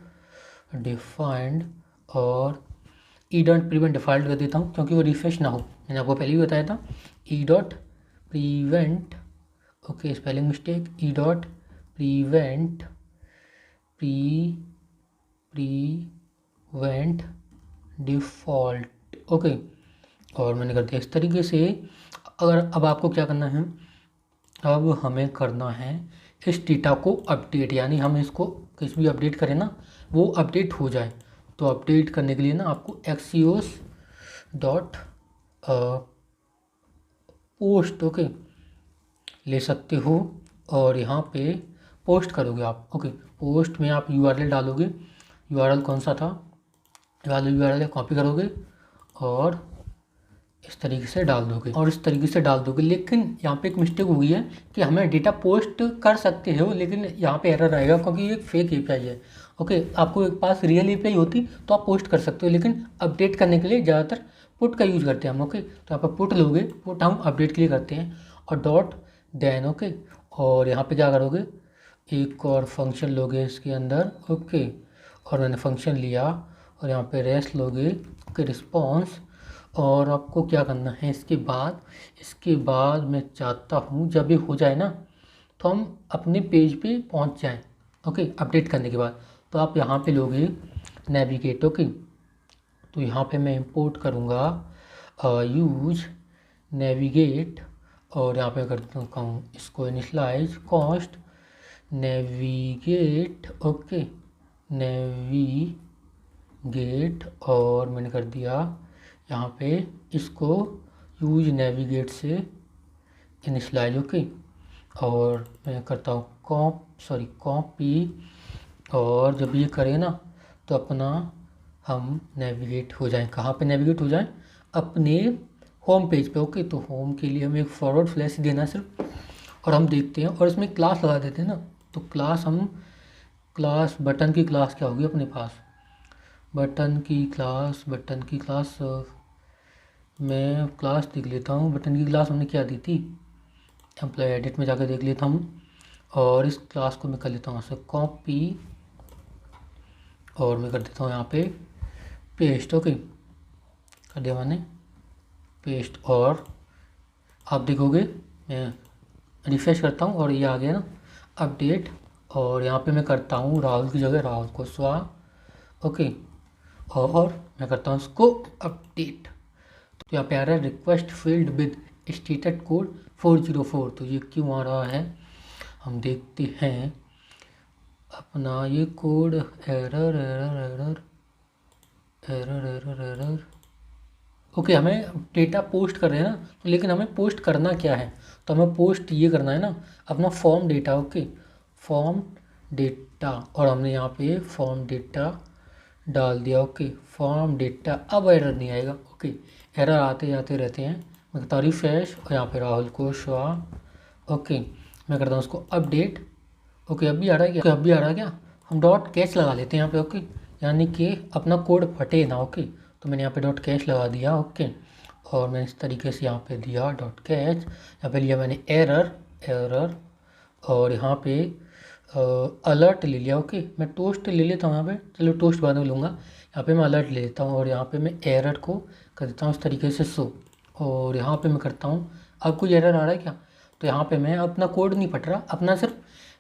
डिफाइंड, और ई डॉट प्रिवेंट डिफ़ॉल्ट कर देता हूँ क्योंकि वो रिफ्रेश ना हो। मैंने आपको पहले भी बताया था E dot prevent, okay spelling mistake, E dot prevent prevent default. Okay और मैंने कर दिया इस तरीके से। अगर अब आपको क्या करना है, अब हमें करना है इस डेटा को अपडेट, यानी हम इसको कुछ भी अपडेट करें ना वो अपडेट हो जाए। तो अपडेट करने के लिए ना आपको एक्सियोस डॉट पोस्ट ओके ले सकते हो, और यहाँ पे पोस्ट करोगे आप। ओके पोस्ट में आप यूआरएल डालोगे, यूआरएल कौन सा था वाला यूआरएल कॉपी करोगे और इस तरीके से डाल दोगे, और इस तरीके से डाल दोगे। लेकिन यहाँ पे एक मिस्टेक हो गई है कि हमें डेटा पोस्ट कर सकते हो, लेकिन यहाँ पे एरर आएगा क्योंकि ये एक फेक एपीआई है। ओके आपको एक पास रियल एपीआई होती तो आप पोस्ट कर सकते हो, लेकिन अपडेट करने के लिए ज़्यादातर पुट का यूज़ करते हैं हम। ओके तो यहाँ पर पुट लोगे, पुट हम अपडेट के लिए करते हैं, और डॉट देन। ओके और यहाँ पर क्या करोगे, एक और फंक्शन लोगे इसके अंदर। ओके और मैंने फंक्शन लिया और यहाँ पे रेस्ट लोगे, ओके रिस्पॉन्स। और आपको क्या करना है इसके बाद मैं चाहता हूँ जब ये हो जाए ना तो हम अपने पेज पे पहुँच जाएं। ओके अपडेट करने के बाद तो आप यहाँ पे लोगे नेविगेट। ओके तो यहाँ पे मैं इंपोर्ट करूँगा यूज नेविगेट, और यहाँ पे करता हूँ इसको initialize cost navigate. Okay navigate, और मैंने कर दिया यहाँ पे इसको यूज नेविगेट से इनिशलाइज। ओके और मैं करता हूँ कॉपी, और जब ये करें ना तो अपना हम नेविगेट हो जाएं। कहाँ पे नेविगेट हो जाएं, अपने होम पेज पे। ओके तो होम के लिए हमें एक फॉरवर्ड स्लैश देना सिर्फ, और हम देखते हैं और इसमें क्लास लगा देते हैं ना। तो क्लास बटन की क्लास क्या होगी अपने पास, बटन की क्लास मैं क्लास देख लेता हूँ। बटन की क्लास हमने क्या दी थी, एम्प्लॉय एडिट में जाकर देख लेता हूँ, और इस क्लास को मैं कर लेता हूँ यहाँ से कॉपी, और मैं कर देता हूँ यहाँ पे पेस्ट। ओके कर दिया मैंने पेस्ट। और आप देखोगे मैं रिफ्रेश करता हूँ और ये आ गया ना अपडेट। और यहाँ पे मैं करता हूँ राहुल की जगह राहुल कुशवाहा, ओके। और मैं करता हूँ उसको अपडेट। तो यहाँ पे आ रहा है request field with status code 404। तो ये क्यों आ रहा है हम देखते हैं अपना ये code. Error error error error error error okay. हमें डेटा पोस्ट कर रहे हैं ना, तो लेकिन हमें पोस्ट करना क्या है, तो हमें पोस्ट ये करना है ना अपना form data, okay. Form data, और हमने यहाँ पे फॉर्म डेटा डाल दिया, ओके। फॉर्म डेटा, अब एरर नहीं आएगा, ओके। एरर आते जाते रहते हैं। मैं करता हूँ रिफ्रेश और यहाँ पे राहुल कुशवाहा, ओके। मैं करता हूँ उसको अपडेट, ओके। अब भी आ रहा है क्या, अब भी आ रहा है क्या। हम डॉट कैच लगा लेते हैं यहाँ पे, ओके, यानी कि अपना कोड फटे ना, ओके। तो मैंने यहाँ पे डॉट कैच लगा दिया, ओके। और मैंने इस तरीके से यहाँ पे दिया डॉट कैच। यहाँ पे लिया मैंने एरर एरर, और यहाँ पे अलर्ट ले लिया, ओके। मैं टोस्ट ले लेता हूँ यहाँ पे, चलो टोस्ट बाद में लूँगा। यहाँ पे मैं अलर्ट ले लेता हूँ और यहाँ पे मैं एरर को कर देता हूँ इस तरीके से शो। और यहाँ पे मैं करता हूँ, अब कोई एरर आ रहा है क्या, तो यहाँ पे मैं अपना कोड नहीं फट रहा, अपना सिर्फ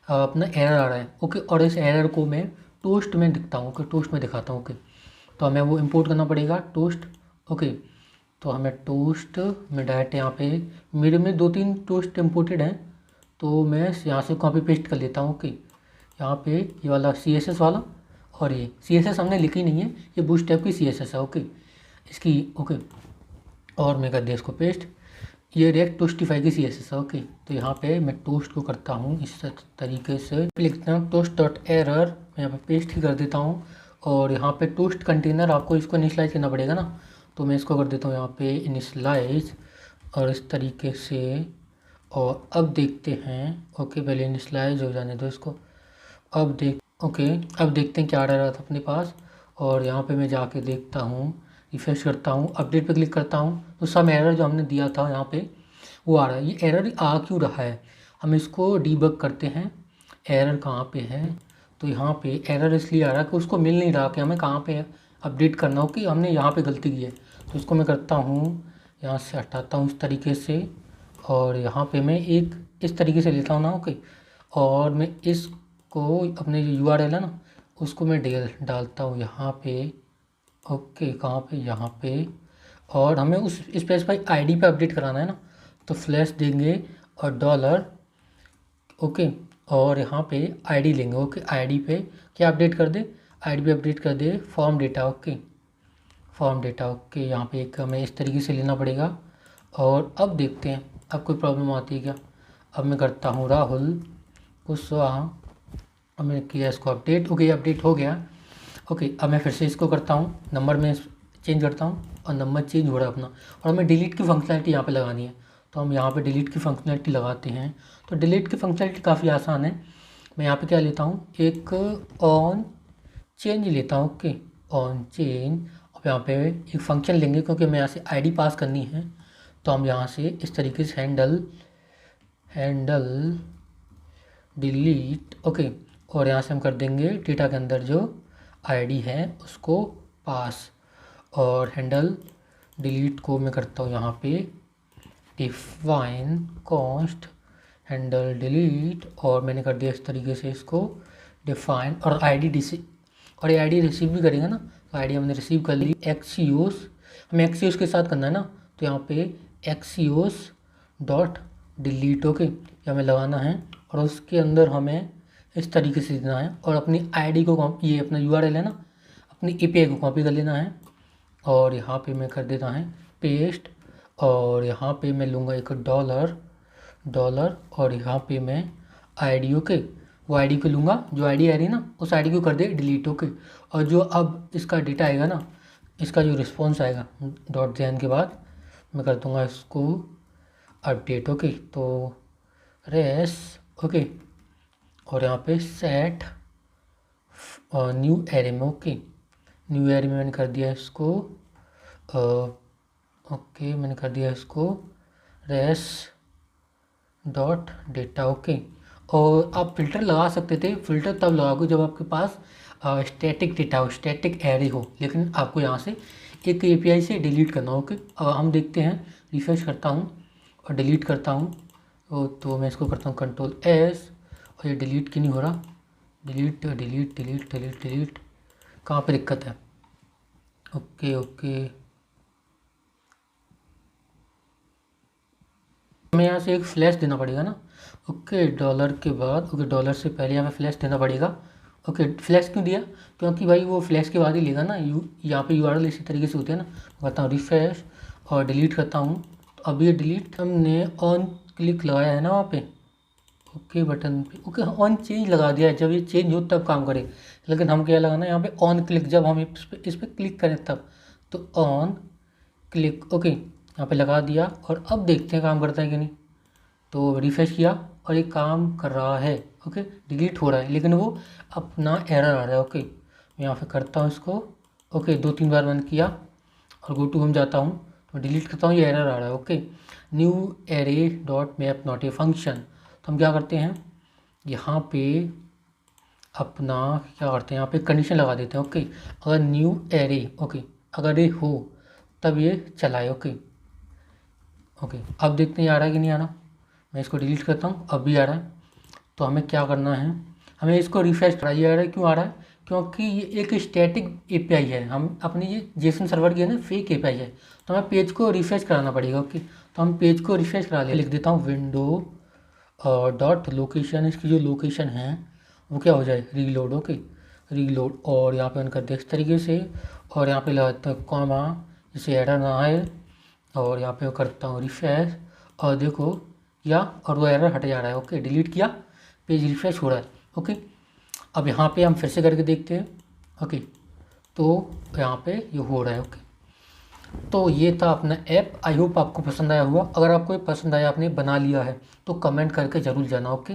अपना एरर आ रहा है, ओके। और इस एरर को मैं टोस्ट में दिखता हूँ, ओके, टोस्ट में दिखाता हूँ, ओके। तो हमें वो इंपोर्ट करना पड़ेगा टोस्ट, ओके। तो हमें टोस्ट में डायरेक्ट यहाँ पे मेरे में 2-3 टोस्ट इंपोर्टेड हैं, तो मैं यहाँ से कॉपी पेस्ट कर लेता हूँ, ओके। यहाँ पे ये वाला CSS वाला, और ये CSS हमने लिखी नहीं है, ये बूटस्ट्रैप की CSS है, ओके, इसकी, ओके। और मैं कर दिया इसको पेस्ट। ये रिएक्ट टोस्टिफाई की CSS है, ओके। तो यहाँ पे मैं टोस्ट को करता हूँ इस तरीके से, लिखता हूँ टोस्ट डॉट एरर, मैं यहाँ पे पेस्ट ही कर देता हूँ। और यहाँ पे टोस्ट कंटेनर आपको इसको इनिशलाइज करना पड़ेगा ना, तो मैं इसको कर देता हूँ यहाँ पे इनिशलाइज, और इस तरीके से। और अब देखते हैं, ओके, पहले इनिशलाइज हो जाने दो इसको। अब देखते हैं क्या आ रहा था अपने पास। और यहाँ पे मैं जाके देखता हूँ, रिफ्रेश करता हूँ, अपडेट पे क्लिक करता हूँ, तो सब एरर जो हमने दिया था यहाँ पे वो आ रहा है। ये एरर आ क्यों रहा है, हम इसको डीबग करते हैं, एरर कहाँ पे है। तो यहाँ पे एरर इसलिए आ रहा है कि उसको मिल नहीं रहा कि हमें कहाँ पे अपडेट करना हो, कि हमने यहाँ पे गलती की है। तो इसको मैं करता हूँ, यहाँ से हटाता हूँ इस तरीके से, और यहाँ पे मैं एक इस तरीके से लेता हूँ ना, ओके। और मैं इसको अपने जो URL है ना उसको मैं डालता हूँ यहाँ पे, ओके। कहाँ पे, यहाँ पे। और हमें उस स्पेसिफाई ID पे अपडेट कराना है ना, तो फ्लैश देंगे और डॉलर, ओके। और यहाँ पे ID लेंगे, ओके। ID पे क्या अपडेट कर दे, ID पे अपडेट कर they form data, okay, form data, okay. यहाँ पे एक हमें इस तरीके से लेना पड़ेगा। और अब देखते हैं अब कोई प्रॉब्लम आती है क्या। अब मैं करता हूँ राहुल कुशवाहा, अब मैंने किया इसको अपडेट, ओके, अपडेट हो गया, ओके। अब मैं फिर से इसको करता हूँ, नंबर में चेंज करता हूँ, और नंबर चेंज हो रहा है अपना। और हमें डिलीट की फंक्शनलिटी यहाँ पे लगानी है, तो हम यहाँ पे डिलीट की फंक्शनलिटी लगाते हैं। तो डिलीट की फंक्शनलिटी काफ़ी आसान है। मैं यहाँ पे क्या लेता हूँ, एक ऑन चेंज लेता हूँ, ओके, ऑन चेंज। अब यहाँ पे एक फंक्शन लेंगे क्योंकि मैं यहाँ से ID पास करनी है, तो हम यहाँ से इस तरीके से हैंडल डिलीट, ओके। और यहाँ से हम कर देंगे डेटा के अंदर जो ID है उसको पास। और हैंडल डिलीट को मैं करता हूँ यहाँ पे डिफाइन कॉन्स्ट हैंडल डिलीट, और मैंने कर दिया इस तरीके से इसको डिफाइन। और ID रिसीव भी करेंगे ना, तो ID हमने रिसीव कर ली। एक्सियोस, हमें एक्सियोस के साथ करना है ना, तो यहाँ पे एक्सियोस डॉट डिलीट, ओके, ये हमें लगाना है। और उसके अंदर हमें इस तरीके से देना है, और अपनी ID को ये अपना URL है ना, अपनी API को कॉपी कर लेना है। और यहाँ पे मैं कर देता है पेस्ट, और यहाँ पे मैं लूँगा एक डॉलर, और यहाँ पे मैं ID, ओके, वो ID को लूँगा, जो ID आ रही है ना उस ID को कर दे डिलीट, ओके। और जो अब इसका डेटा आएगा ना, इसका जो रिस्पॉन्स आएगा .jn के बाद, मैं कर दूँगा इसको अपडेट, ओके। तो रेस, ओके, और यहाँ पे सेट न्यू एरे में, ओके, न्यू एरे में मैंने कर दिया इसको, ओके, मैंने कर दिया इसको रेस डॉट डेटा, ओके। और आप फिल्टर लगा सकते थे, फिल्टर तब लगाओगे जब आपके पास स्टैटिक डेटा हो, स्टैटिक एरे हो, लेकिन आपको यहाँ से एक एपीआई से डिलीट करना। ओके, अब हम देखते हैं, रिफ्रेश करता हूँ और डिलीट करता हूँ। तो मैं इसको करता हूँ कंट्रोल एस, और ये डिलीट क्यों नहीं हो रहा? Delete delete delete delete delete, कहाँ पे दिक्कत है? ओके ओके, हमें यहाँ से एक फ्लैश देना पड़ेगा ना। ओके, डॉलर के बाद, ओके डॉलर से पहले हमें फ्लैश देना पड़ेगा। ओके, फ्लैश क्यों दिया? क्योंकि भाई वो फ्लैश के बाद ही लेगा ना। यहाँ पे यूआरएल इसी तरीके से होते हैं ना। करता हूँ रिफ्रेश और डिलीट करता हूँ। तो अब ये डिलीट, हमने ऑन क्लिक लगाया है ना वहाँ पे, ओके बटन पे। ओके, ऑन चेंज लगा दिया है, जब ये चेंज हो तब काम करे। लेकिन हम क्या लगाना है यहाँ पे? ऑन क्लिक, जब हम इस पर क्लिक करें तब। तो ऑन क्लिक, ओके यहाँ पे लगा दिया। और अब देखते हैं काम करता है कि नहीं। तो रिफ्रेश किया और ये काम कर रहा है। ओके, डिलीट हो रहा है, लेकिन वो अपना एरर आ रहा है। ओके, मैं यहाँ पे करता हूँ इसको। ओके, 2-3 बार बंद किया और गो टू होम जाता हूँ, तो डिलीट करता हूँ, ये एरर आ रहा है। Okay, new array dot map not a function. तो हम क्या करते हैं, यहाँ पे अपना क्या करते हैं, यहाँ पे कंडीशन लगा देते हैं। ओके, अगर न्यू एरे, ओके अगर ये हो तब ये चलाए। ओके ओके, अब देखते हैं आ रहा है कि नहीं आ रहा। मैं इसको डिलीट करता हूँ, अब भी आ रहा है। तो हमें क्या करना है, हमें इसको रिफ्रेश कराइए। आ रहा है, क्यों आ रहा है? क्योंकि ये एक स्टैटिक एपीआई है। हम अपनी ये जेसन सर्वर की है ना, फेक एपीआई है। तो हमें पेज को रिफ्रेश कराना पड़ेगा। ओके, तो हम पेज को रिफ्रेश करा ले, लिख देता हूँ विंडो डॉट लोकेशन, इसकी जो लोकेशन है वो क्या हो जाए, रीलोड। ओके, रीलोड, और यहाँ पे ऑन करते हैं इस तरीके से, और यहाँ पे लगाता हूँ कॉमा, जिससे एरर ना आए, और यहाँ पे करता हूँ रिफ्रेश, और देखो किया और वो एरर हट जा रहा है। ओके, डिलीट किया, पेज रिफ्रेश हो रहा है। ओके, अब यहाँ पे हम फिर से करके देखते हैं। ओके, तो यहाँ पे ये हो रहा है। ओके, तो ये था अपना ऐप। आई होप आपको पसंद आया हुआ। अगर आपको ये पसंद आया, आपने बना लिया है, तो कमेंट करके ज़रूर जाना। ओके।